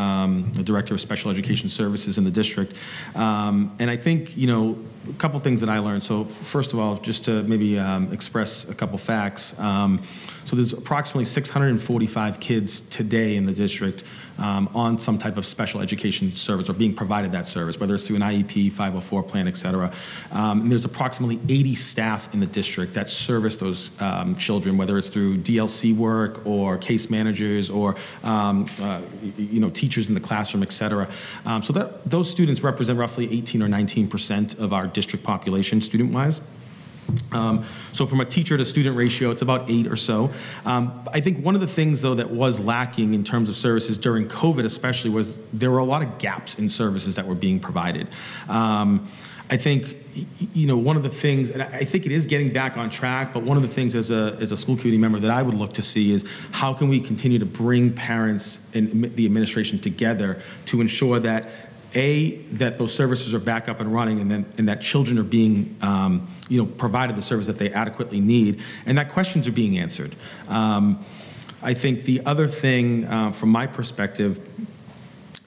the Director of Special Education Services in the district. And I think, you know, a couple things that I learned. So first of all, just to maybe express a couple facts. So there's approximately 645 kids today in the district on some type of special education service or being provided that service, whether it's through an IEP, 504 plan, et cetera. And there's approximately 80 staff in the district that service those children, whether it's through DLC work or case managers or you know, teachers in the classroom, et cetera. So that those students represent roughly 18 or 19% of our district population student-wise. So from a teacher to student ratio, it's about 8 or so. I think one of the things, though, that was lacking in terms of services during COVID especially was there were a lot of gaps in services that were being provided. I think, you know, one of the things, and I think it is getting back on track, but one of the things as a school committee member that I would look to see is how can we continue to bring parents and the administration together to ensure that that those services are back up and running, and that children are being, you know, provided the service that they adequately need, and that questions are being answered. I think the other thing, from my perspective,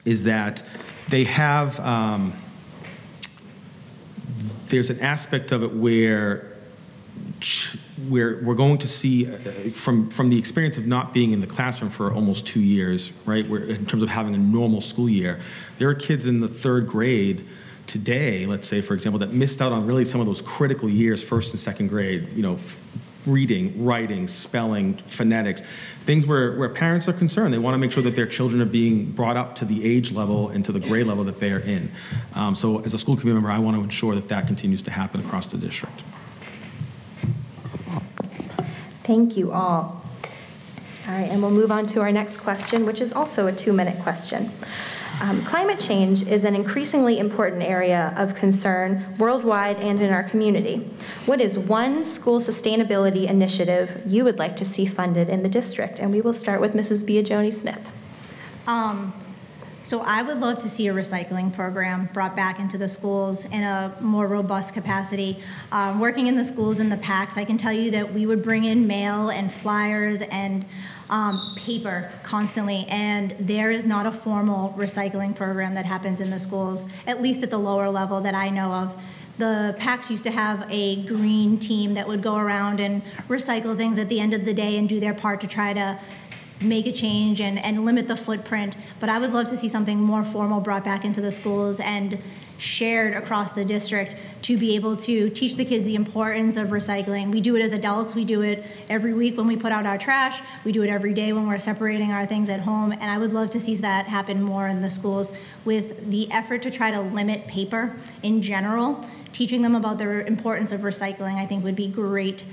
is that they have. There's an aspect of it where we're going to see from the experience of not being in the classroom for almost 2 years, right? Where in terms of having a normal school year, there are kids in the 3rd grade today, let's say, for example, that missed out on really some of those critical years, 1st and 2nd grade, you know, reading, writing, spelling, phonetics, things where parents are concerned. They want to make sure that their children are being brought up to the age level and to the grade level that they are in. So as a school committee member, I want to ensure that that continues to happen across the district. Thank you all. All right, and we'll move on to our next question, which is also a 2-minute question. Climate change is an increasingly important area of concern worldwide and in our community. What is one school sustainability initiative you would like to see funded in the district? And we will start with Mrs. Biagioni-Smith. So I would love to see a recycling program brought back into the schools in a more robust capacity. Working in the schools in the PACs, I can tell you that we would bring in mail and flyers and paper constantly, and there is not a formal recycling program that happens in the schools, at least at the lower level that I know of. The PACs used to have a green team that would go around and recycle things at the end of the day and do their part to try to make a change and limit the footprint, but I would love to see something more formal brought back into the schools and shared across the district to be able to teach the kids the importance of recycling. We do it as adults. We do it every week when we put out our trash. We do it every day when we're separating our things at home, and I would love to see that happen more in the schools with the effort to try to limit paper in general. Teaching them about the importance of recycling, I think, would be great.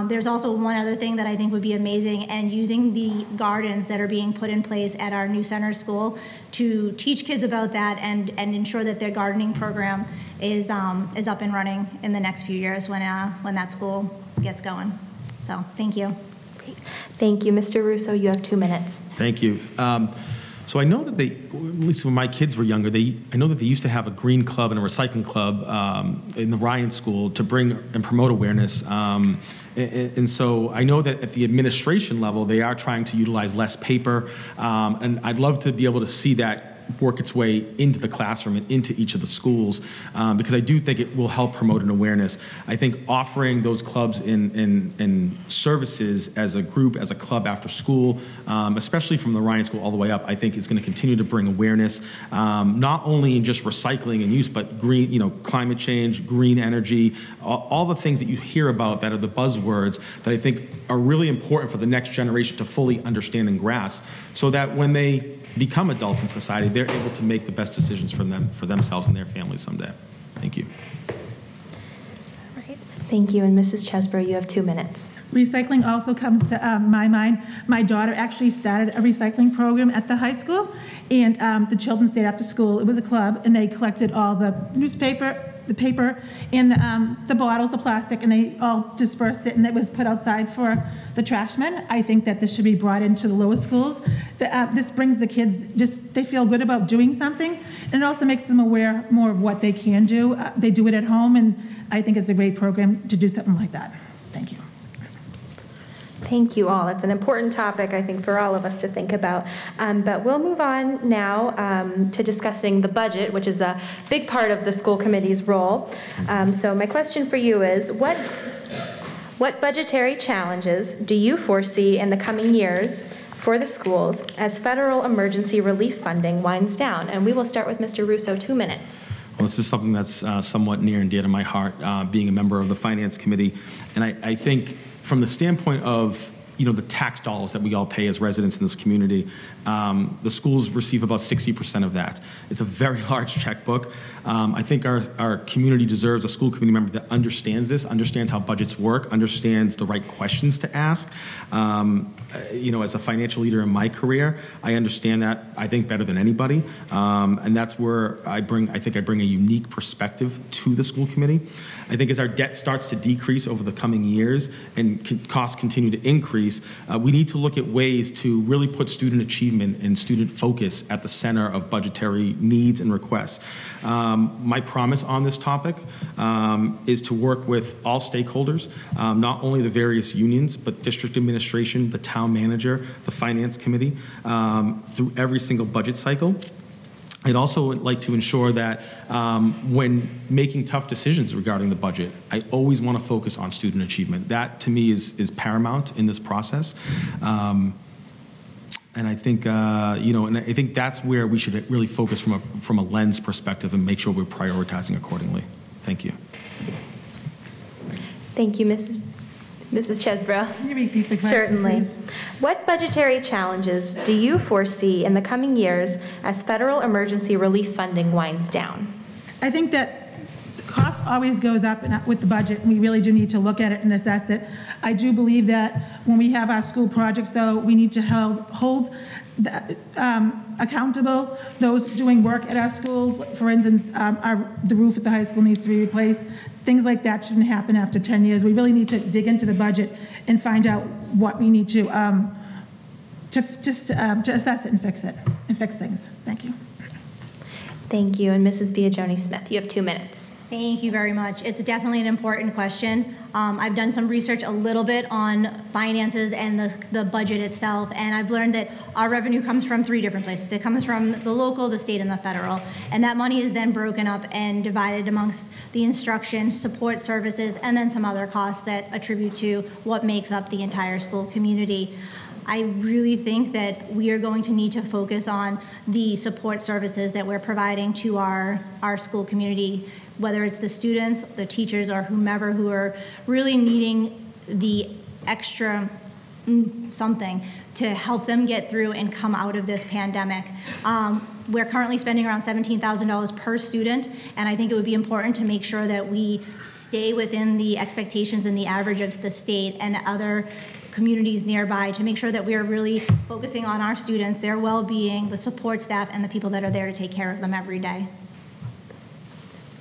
There's also one other thing that I think would be amazing, and using the gardens that are being put in place at our new center school to teach kids about that and ensure that their gardening program is up and running in the next few years when that school gets going. So, thank you. Thank you. Mr. Russo, you have 2 minutes. Thank you. So I know that they, at least when my kids were younger, I know that they used to have a green club and a recycling club in the Ryan School to bring and promote awareness. And so I know that at the administration level, they are trying to utilize less paper. And I'd love to be able to see that work its way into the classroom and into each of the schools, because I do think it will help promote an awareness. I think offering those clubs in services as a group, as a club after school, especially from the Ryan School all the way up, I think is going to continue to bring awareness, not only in just recycling and use, but green, climate change, green energy, all the things that you hear about that are the buzzwords that I think are really important for the next generation to fully understand and grasp, so that when they become adults in society, they're able to make the best decisions for themselves and their families someday. Thank you. All right. Thank you. And Mrs. Chesbrough, you have 2 minutes. Recycling also comes to my mind. My daughter actually started a recycling program at the high school, and the children stayed after school. It was a club, and they collected all the newspaper, the paper, and the bottles, the plastic, and they all dispersed it, and it was put outside for the trash men. I think that this should be brought into the lower schools. This brings the kids, they feel good about doing something, and it also makes them aware more of what they can do. They do it at home, and I think it's a great program to do something like that. Thank you. Thank you all. It's an important topic, I think, for all of us to think about. But we'll move on now to discussing the budget, which is a big part of the school committee's role. So my question for you is, what budgetary challenges do you foresee in the coming years for the schools as federal emergency relief funding winds down? And we will start with Mr. Russo, 2 minutes. Well, this is something that's somewhat near and dear to my heart, being a member of the Finance Committee. And I think from the standpoint of the tax dollars that we all pay as residents in this community, the schools receive about 60% of that. It's a very large checkbook. I think our community deserves a school committee member that understands this, understands how budgets work, understands the right questions to ask. As a financial leader in my career, I understand that, I think, better than anybody. And that's where I bring a unique perspective to the school committee. I think as our debt starts to decrease over the coming years and costs continue to increase, we need to look at ways to really put student achievement and student focus at the center of budgetary needs and requests. My promise on this topic is to work with all stakeholders, not only the various unions, but district administration, the town manager, the finance committee, through every single budget cycle. I'd also like to ensure that when making tough decisions regarding the budget, I always want to focus on student achievement. That, to me, is paramount in this process. And I think, and I think that's where we should really focus from a lens perspective and make sure we're prioritizing accordingly. Thank you. Thank you, Mrs. Chesbrough. Can you repeat the question, Certainly. please? What budgetary challenges do you foresee in the coming years as federal emergency relief funding winds down? I think that cost always goes up with the budget, and we really do need to look at it and assess it. I do believe that when we have our school projects, though, we need to hold accountable those doing work at our schools. For instance, the roof at the high school needs to be replaced. Things like that shouldn't happen after 10 years. We really need to dig into the budget and find out what we need to assess it and fix things. Thank you. Thank you. And Mrs. Biagioni-Smith, you have 2 minutes. Thank you very much. It's definitely an important question. I've done some research a little bit on finances and the budget itself, and I've learned that our revenue comes from 3 different places. It comes from the local, the state, and the federal, and that money is then broken up and divided amongst the instruction, support services, and then some other costs that attribute to what makes up the entire school community. I really think that we are going to need to focus on the support services that we're providing to our school community, whether it's the students, the teachers, or whomever who are really needing the extra something to help them get through and come out of this pandemic. We're currently spending around $17,000 per student, and I think it would be important to make sure that we stay within the expectations and the average of the state and other communities nearby, to make sure that we are really focusing on our students, their well-being, the support staff, and the people that are there to take care of them every day.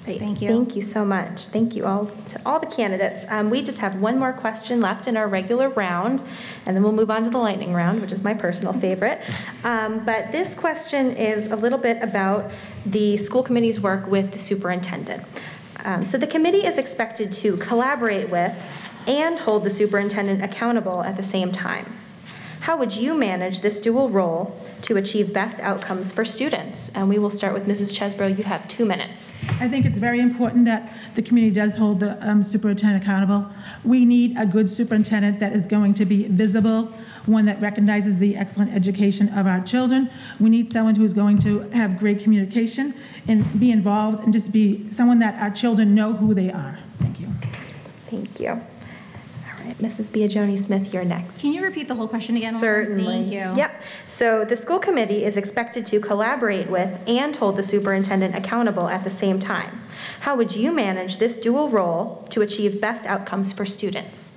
Great. Thank you. Thank you so much. Thank you all to all the candidates. We just have one more question left in our regular round, and then we'll move on to the lightning round, which is my personal favorite. But this question is a little bit about the school committee's work with the superintendent. So the committee is expected to collaborate with and hold the superintendent accountable at the same time. How would you manage this dual role to achieve best outcomes for students? And we will start with Mrs. Chesbrough. You have 2 minutes. I think it's very important that the community does hold the superintendent accountable. We need a good superintendent that is going to be visible, one that recognizes the excellent education of our children. We need someone who's going to have great communication and be involved and just be someone that our children know who they are. Thank you. Thank you. Mrs. Biagioni-Smith, you're next. Can you repeat the whole question again? Certainly. Thank you. Yep. So the school committee is expected to collaborate with and hold the superintendent accountable at the same time. How would you manage this dual role to achieve best outcomes for students?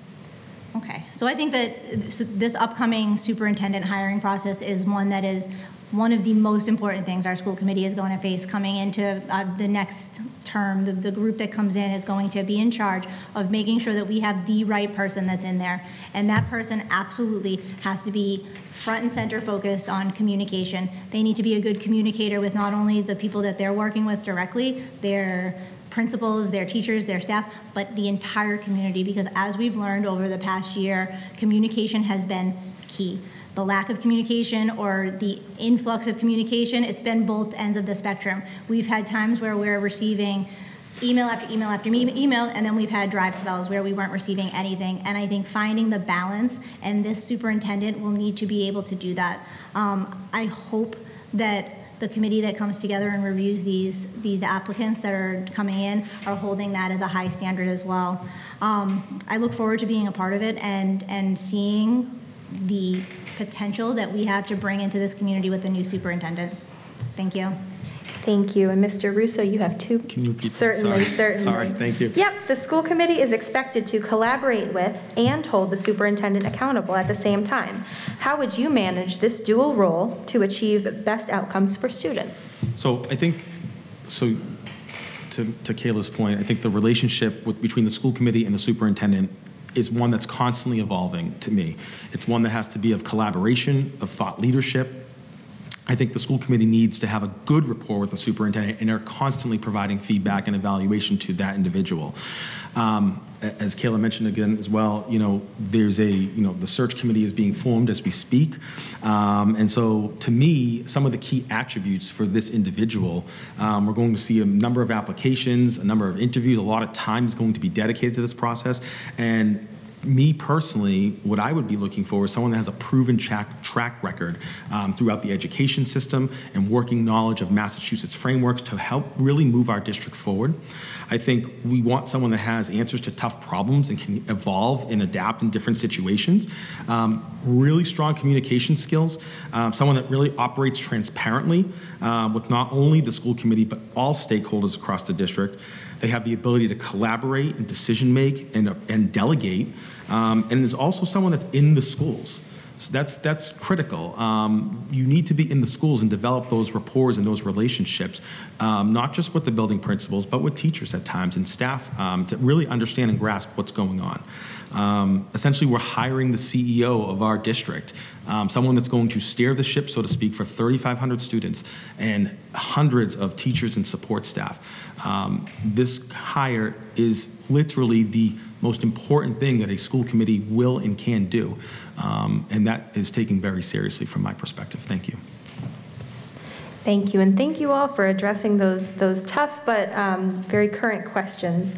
Okay, so I think that this upcoming superintendent hiring process is one that is one of the most important things our school committee is going to face coming into the next term. The group that comes in is going to be in charge of making sure that we have the right person that's in there. And that person absolutely has to be front and center focused on communication. They need to be a good communicator with not only the people that they're working with directly, their principals, their teachers, their staff, but the entire community, because as we've learned over the past year, communication has been key. The lack of communication or the influx of communication, it's been both ends of the spectrum. We've had times where we're receiving email after email after email, and then we've had drive spells where we weren't receiving anything. And I think finding the balance, and this superintendent will need to be able to do that. I hope that the committee that comes together and reviews these applicants that are coming in are holding that as a high standard as well. I look forward to being a part of it and seeing the potential that we have to bring into this community with the new superintendent. Thank you. Thank you. And Mr. Russo, you have 2. Can you repeat that? Certainly. Sorry, thank you. Yep, the school committee is expected to collaborate with and hold the superintendent accountable at the same time. How would you manage this dual role to achieve best outcomes for students? So I think, to Kayla's point, I think the relationship between the school committee and the superintendent is one that's constantly evolving to me. It's one that has to be of collaboration, of thought leadership. I think the school committee needs to have a good rapport with the superintendent and are constantly providing feedback and evaluation to that individual. As Kayla mentioned again as well, there's the search committee is being formed as we speak. And so to me, some of the key attributes for this individual, we're going to see a number of applications, a number of interviews, a lot of time is going to be dedicated to this process. And me personally, what I would be looking for is someone that has a proven track record throughout the education system and working knowledge of Massachusetts frameworks to help really move our district forward. I think we want someone that has answers to tough problems and can evolve and adapt in different situations. Really strong communication skills, someone that really operates transparently with not only the school committee but all stakeholders across the district. They have the ability to collaborate and decision make and delegate. And there's also someone that's in the schools. So that's critical. You need to be in the schools and develop those rapports and those relationships, not just with the building principals, but with teachers at times and staff to really understand and grasp what's going on. Essentially, we're hiring the CEO of our district, someone that's going to steer the ship, so to speak, for 3,500 students and hundreds of teachers and support staff. This hire is literally the most important thing that a school committee will and can do. And that is taken very seriously from my perspective. Thank you. Thank you, and thank you all for addressing those tough but very current questions.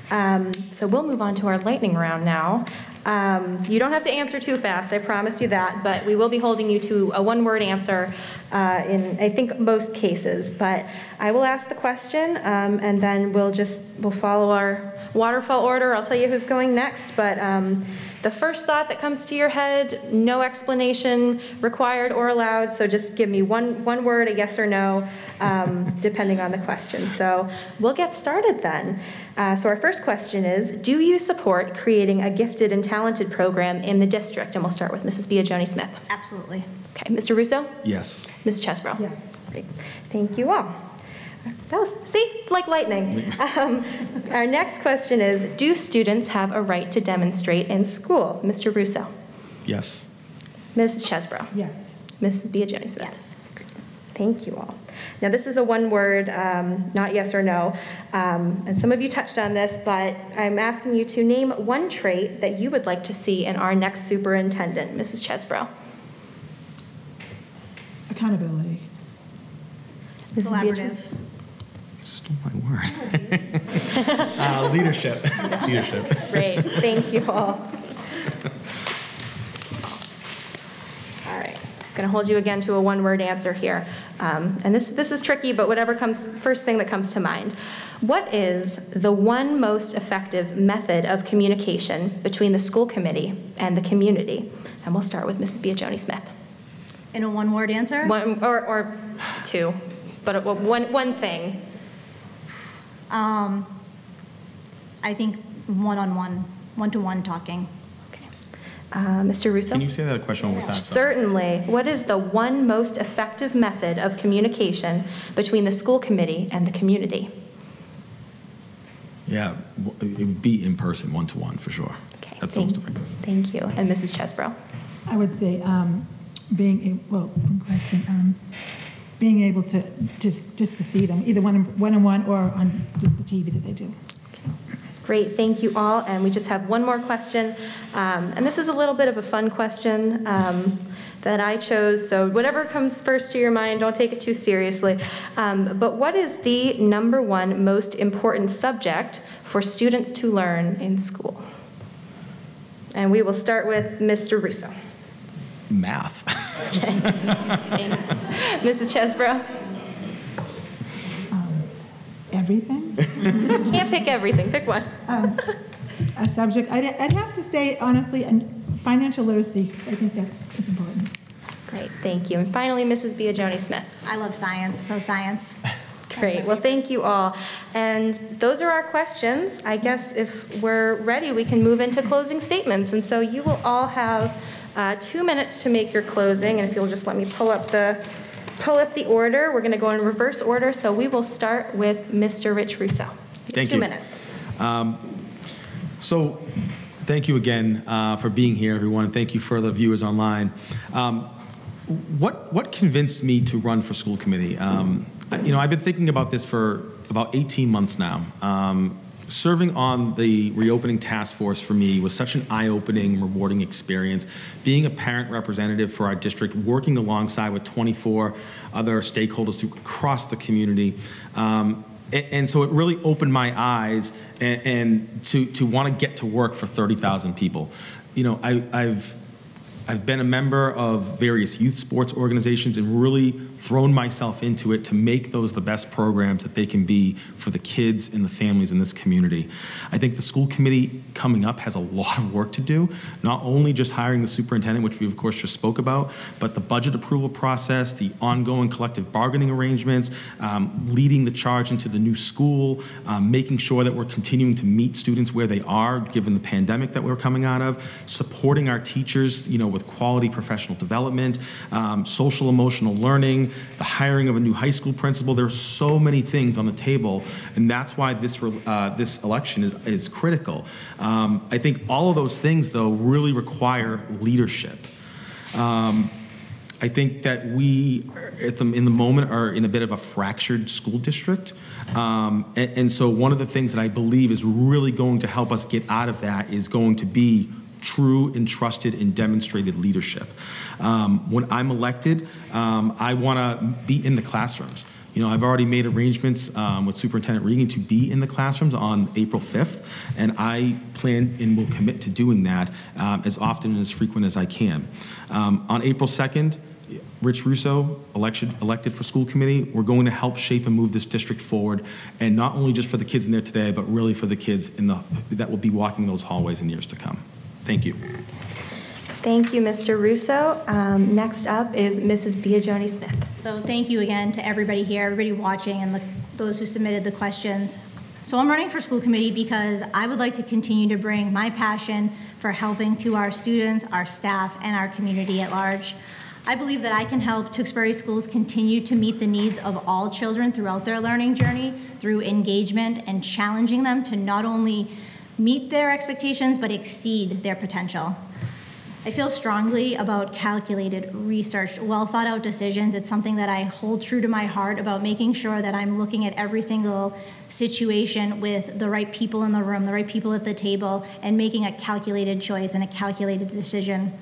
So we'll move on to our lightning round now. You don't have to answer too fast, I promise you that, but we will be holding you to a one-word answer in, I think, most cases. But I will ask the question, and then we'll follow our waterfall order. I'll tell you who's going next, but the first thought that comes to your head, no explanation required or allowed, so just give me one word, a yes or no, depending on the question. So we'll get started then. So our first question is, do you support creating a gifted and talented program in the district? And we'll start with Mrs. Biagioni-Smith. Absolutely. Okay, Mr. Russo? Yes. Ms. Chesbrough? Yes. Great. Thank you all. That was, see, like lightning. Our next question is, do students have a right to demonstrate in school? Mr. Russo. Yes. Mrs. Chesbrough. Yes. Mrs. Biagioni-Smith. Yes. Thank you all. Now, this is a one-word, not yes or no, and some of you touched on this, but I'm asking you to name one trait that you would like to see in our next superintendent. Mrs. Chesbrough. Accountability. Mrs. Collaborative. Stole my word. Leadership. Leadership. Great. Thank you all. All right. I'm going to hold you again to a one-word answer here. And this is tricky, but whatever comes, first thing that comes to mind. What is the one most effective method of communication between the school committee and the community? And we'll start with Mrs. Biagioni-Smith. In a one-word answer? One, or two, but one thing. I think one-to-one talking. Okay. Mr. Russo? Can you say that question one more time? Certainly. What is the one most effective method of communication between the school committee and the community? Yeah, it would be in person, one-to-one, for sure. Okay. That's the most effective. Thank you. And Mrs. Chesbrough? I would say being able to just to see them, either one-on-one or on the TV that they do. Great, thank you all. And we just have one more question. And this is a little bit of a fun question that I chose. So whatever comes first to your mind, don't take it too seriously. But what is the number one most important subject for students to learn in school? And we will start with Mr. Russo. Math. Okay. Thanks. Mrs. Chesbrough? Everything? Can't pick everything, pick one. A subject, I'd have to say, honestly, financial literacy. I think that's important. Great, thank you. And finally, Mrs. Biagioni-Smith. I love science, so science. Great, well, thank you all. And those are our questions. I guess if we're ready, we can move into closing statements. And so you will all have 2 minutes to make your closing. And if you'll just let me pull up the order. We're going to go in reverse order. So we will start with Mr. Rich Russo. Thank you. 2 minutes. So thank you again for being here, everyone, and thank you for the viewers online. What convinced me to run for school committee? I've been thinking about this for about 18 months now. Serving on the reopening task force for me was such an eye-opening, rewarding experience. Being a parent representative for our district, working alongside with 24 other stakeholders across the community. And so it really opened my eyes and to want to get to work for 30,000 people. I've been a member of various youth sports organizations and really thrown myself into it to make those the best programs that they can be for the kids and the families in this community. I think the school committee coming up has a lot of work to do, not only just hiring the superintendent, which we of course just spoke about, but the budget approval process, the ongoing collective bargaining arrangements, leading the charge into the new school, making sure that we're continuing to meet students where they are given the pandemic that we're coming out of, supporting our teachers, with quality professional development, social emotional learning, the hiring of a new high school principal. There are so many things on the table, and that's why this election is critical. I think all of those things, though, really require leadership. I think that we, in the moment, are in a bit of a fractured school district. And so one of the things that I believe is really going to help us get out of that is going to be true and trusted and demonstrated leadership. When I'm elected, I want to be in the classrooms. I've already made arrangements with Superintendent Regan to be in the classrooms on April 5th, and I plan and will commit to doing that as often and as frequent as I can. On April 2nd, Rich Russo, elected for school committee. We're going to help shape and move this district forward, and not only just for the kids in there today, but really for the kids that will be walking those hallways in years to come. Thank you. Thank you, Mr. Russo. Next up is Mrs. Biagioni-Smith. So thank you again to everybody here, everybody watching, and those who submitted the questions. So I'm running for school committee because I would like to continue to bring my passion for helping to our students, our staff, and our community at large. I believe that I can help Tewksbury schools continue to meet the needs of all children throughout their learning journey through engagement and challenging them to not only meet their expectations, but exceed their potential. I feel strongly about calculated, researched, well-thought-out decisions. It's something that I hold true to my heart about making sure that I'm looking at every single situation with the right people in the room, the right people at the table, and making a calculated choice and a calculated decision.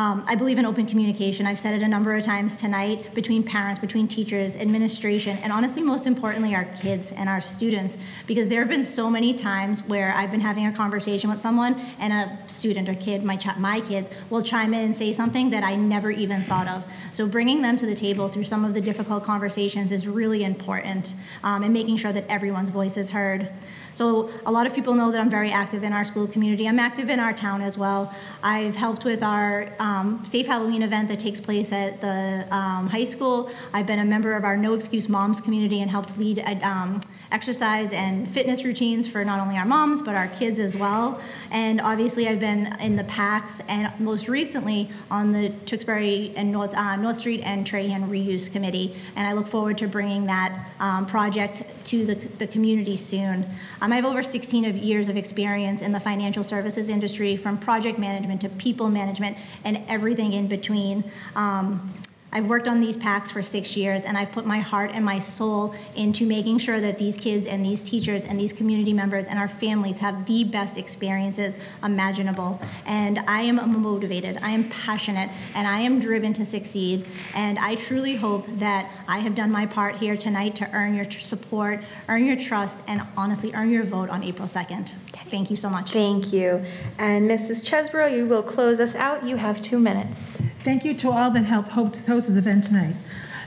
I believe in open communication. I've said it a number of times tonight, between parents, between teachers, administration, and honestly, most importantly, our kids and our students, because there have been so many times where I've been having a conversation with someone and a student or kid, my kids, will chime in and say something that I never even thought of. So bringing them to the table through some of the difficult conversations is really important, and making sure that everyone's voice is heard. So a lot of people know that I'm very active in our school community. I'm active in our town as well. I've helped with our Safe Halloween event that takes place at the high school. I've been a member of our No Excuse Moms community and helped lead exercise and fitness routines for not only our moms, but our kids as well. And obviously I've been in the PACs and most recently on the Tewksbury and North Street and Trahan Reuse Committee. And I look forward to bringing that project to the community soon. I have over 16 years of experience in the financial services industry, from project management to people management and everything in between. I've worked on these PACs for 6 years, and I've put my heart and my soul into making sure that these kids and these teachers and these community members and our families have the best experiences imaginable. And I am motivated, I am passionate, and I am driven to succeed. And I truly hope that I have done my part here tonight to earn your support, earn your trust, and honestly earn your vote on April 2nd. Thank you so much. Thank you. And Mrs. Chesbrough, you will close us out. You have 2 minutes. Thank you to all that helped host this event tonight.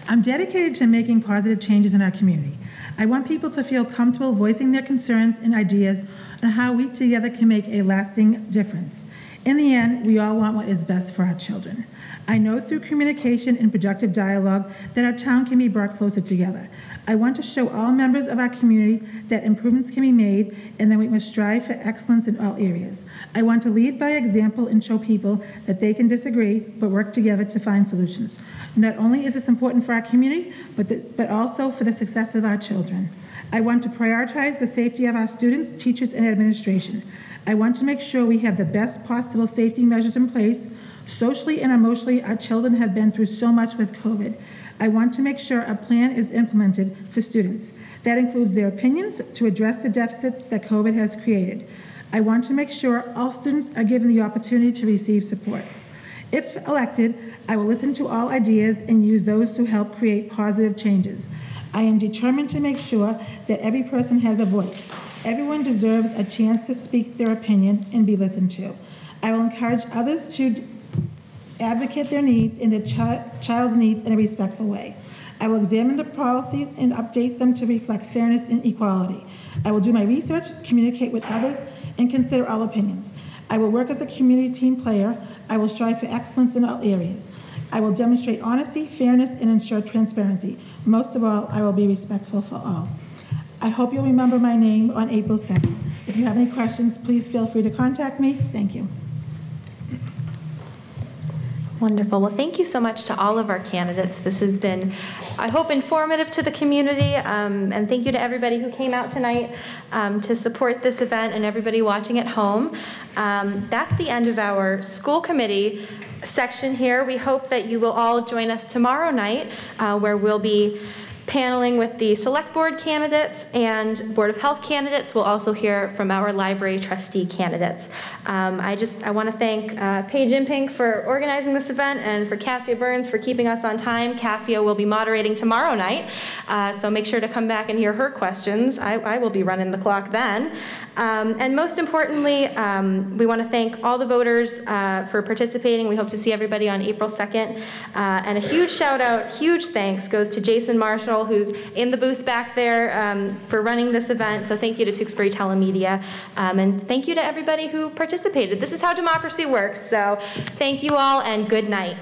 I'm dedicated to making positive changes in our community. I want people to feel comfortable voicing their concerns and ideas on how we together can make a lasting difference. In the end, we all want what is best for our children. I know through communication and productive dialogue that our town can be brought closer together. I want to show all members of our community that improvements can be made and that we must strive for excellence in all areas. I want to lead by example and show people that they can disagree but work together to find solutions. Not only is this important for our community, but also for the success of our children. I want to prioritize the safety of our students, teachers, and administration. I want to make sure we have the best possible safety measures in place. Socially and emotionally, our children have been through so much with COVID. I want to make sure a plan is implemented for students. That includes their opinions to address the deficits that COVID has created. I want to make sure all students are given the opportunity to receive support. If elected, I will listen to all ideas and use those to help create positive changes. I am determined to make sure that every person has a voice. Everyone deserves a chance to speak their opinion and be listened to. I will encourage others to advocate their needs and their child's needs in a respectful way. I will examine the policies and update them to reflect fairness and equality. I will do my research, communicate with others, and consider all opinions. I will work as a community team player. I will strive for excellence in all areas. I will demonstrate honesty, fairness, and ensure transparency. Most of all, I will be respectful for all. I hope you'll remember my name on April 2nd. If you have any questions, please feel free to contact me. Thank you. Wonderful. Well, thank you so much to all of our candidates. This has been, I hope, informative to the community. And thank you to everybody who came out tonight to support this event and everybody watching at home. That's the end of our school committee section here. We hope that you will all join us tomorrow night where we'll be paneling with the select board candidates and Board of Health candidates. We'll also hear from our library trustee candidates. I want to thank Paige Impink for organizing this event and for Cassia Burns for keeping us on time. Cassia will be moderating tomorrow night, so make sure to come back and hear her questions. I will be running the clock then. And most importantly, we want to thank all the voters for participating. We hope to see everybody on April 2nd. And a huge shout out, huge thanks goes to Jason Marshall, who's in the booth back there for running this event. So thank you to Tewksbury Telemedia. And thank you to everybody who participated. This is how democracy works. So thank you all and good night.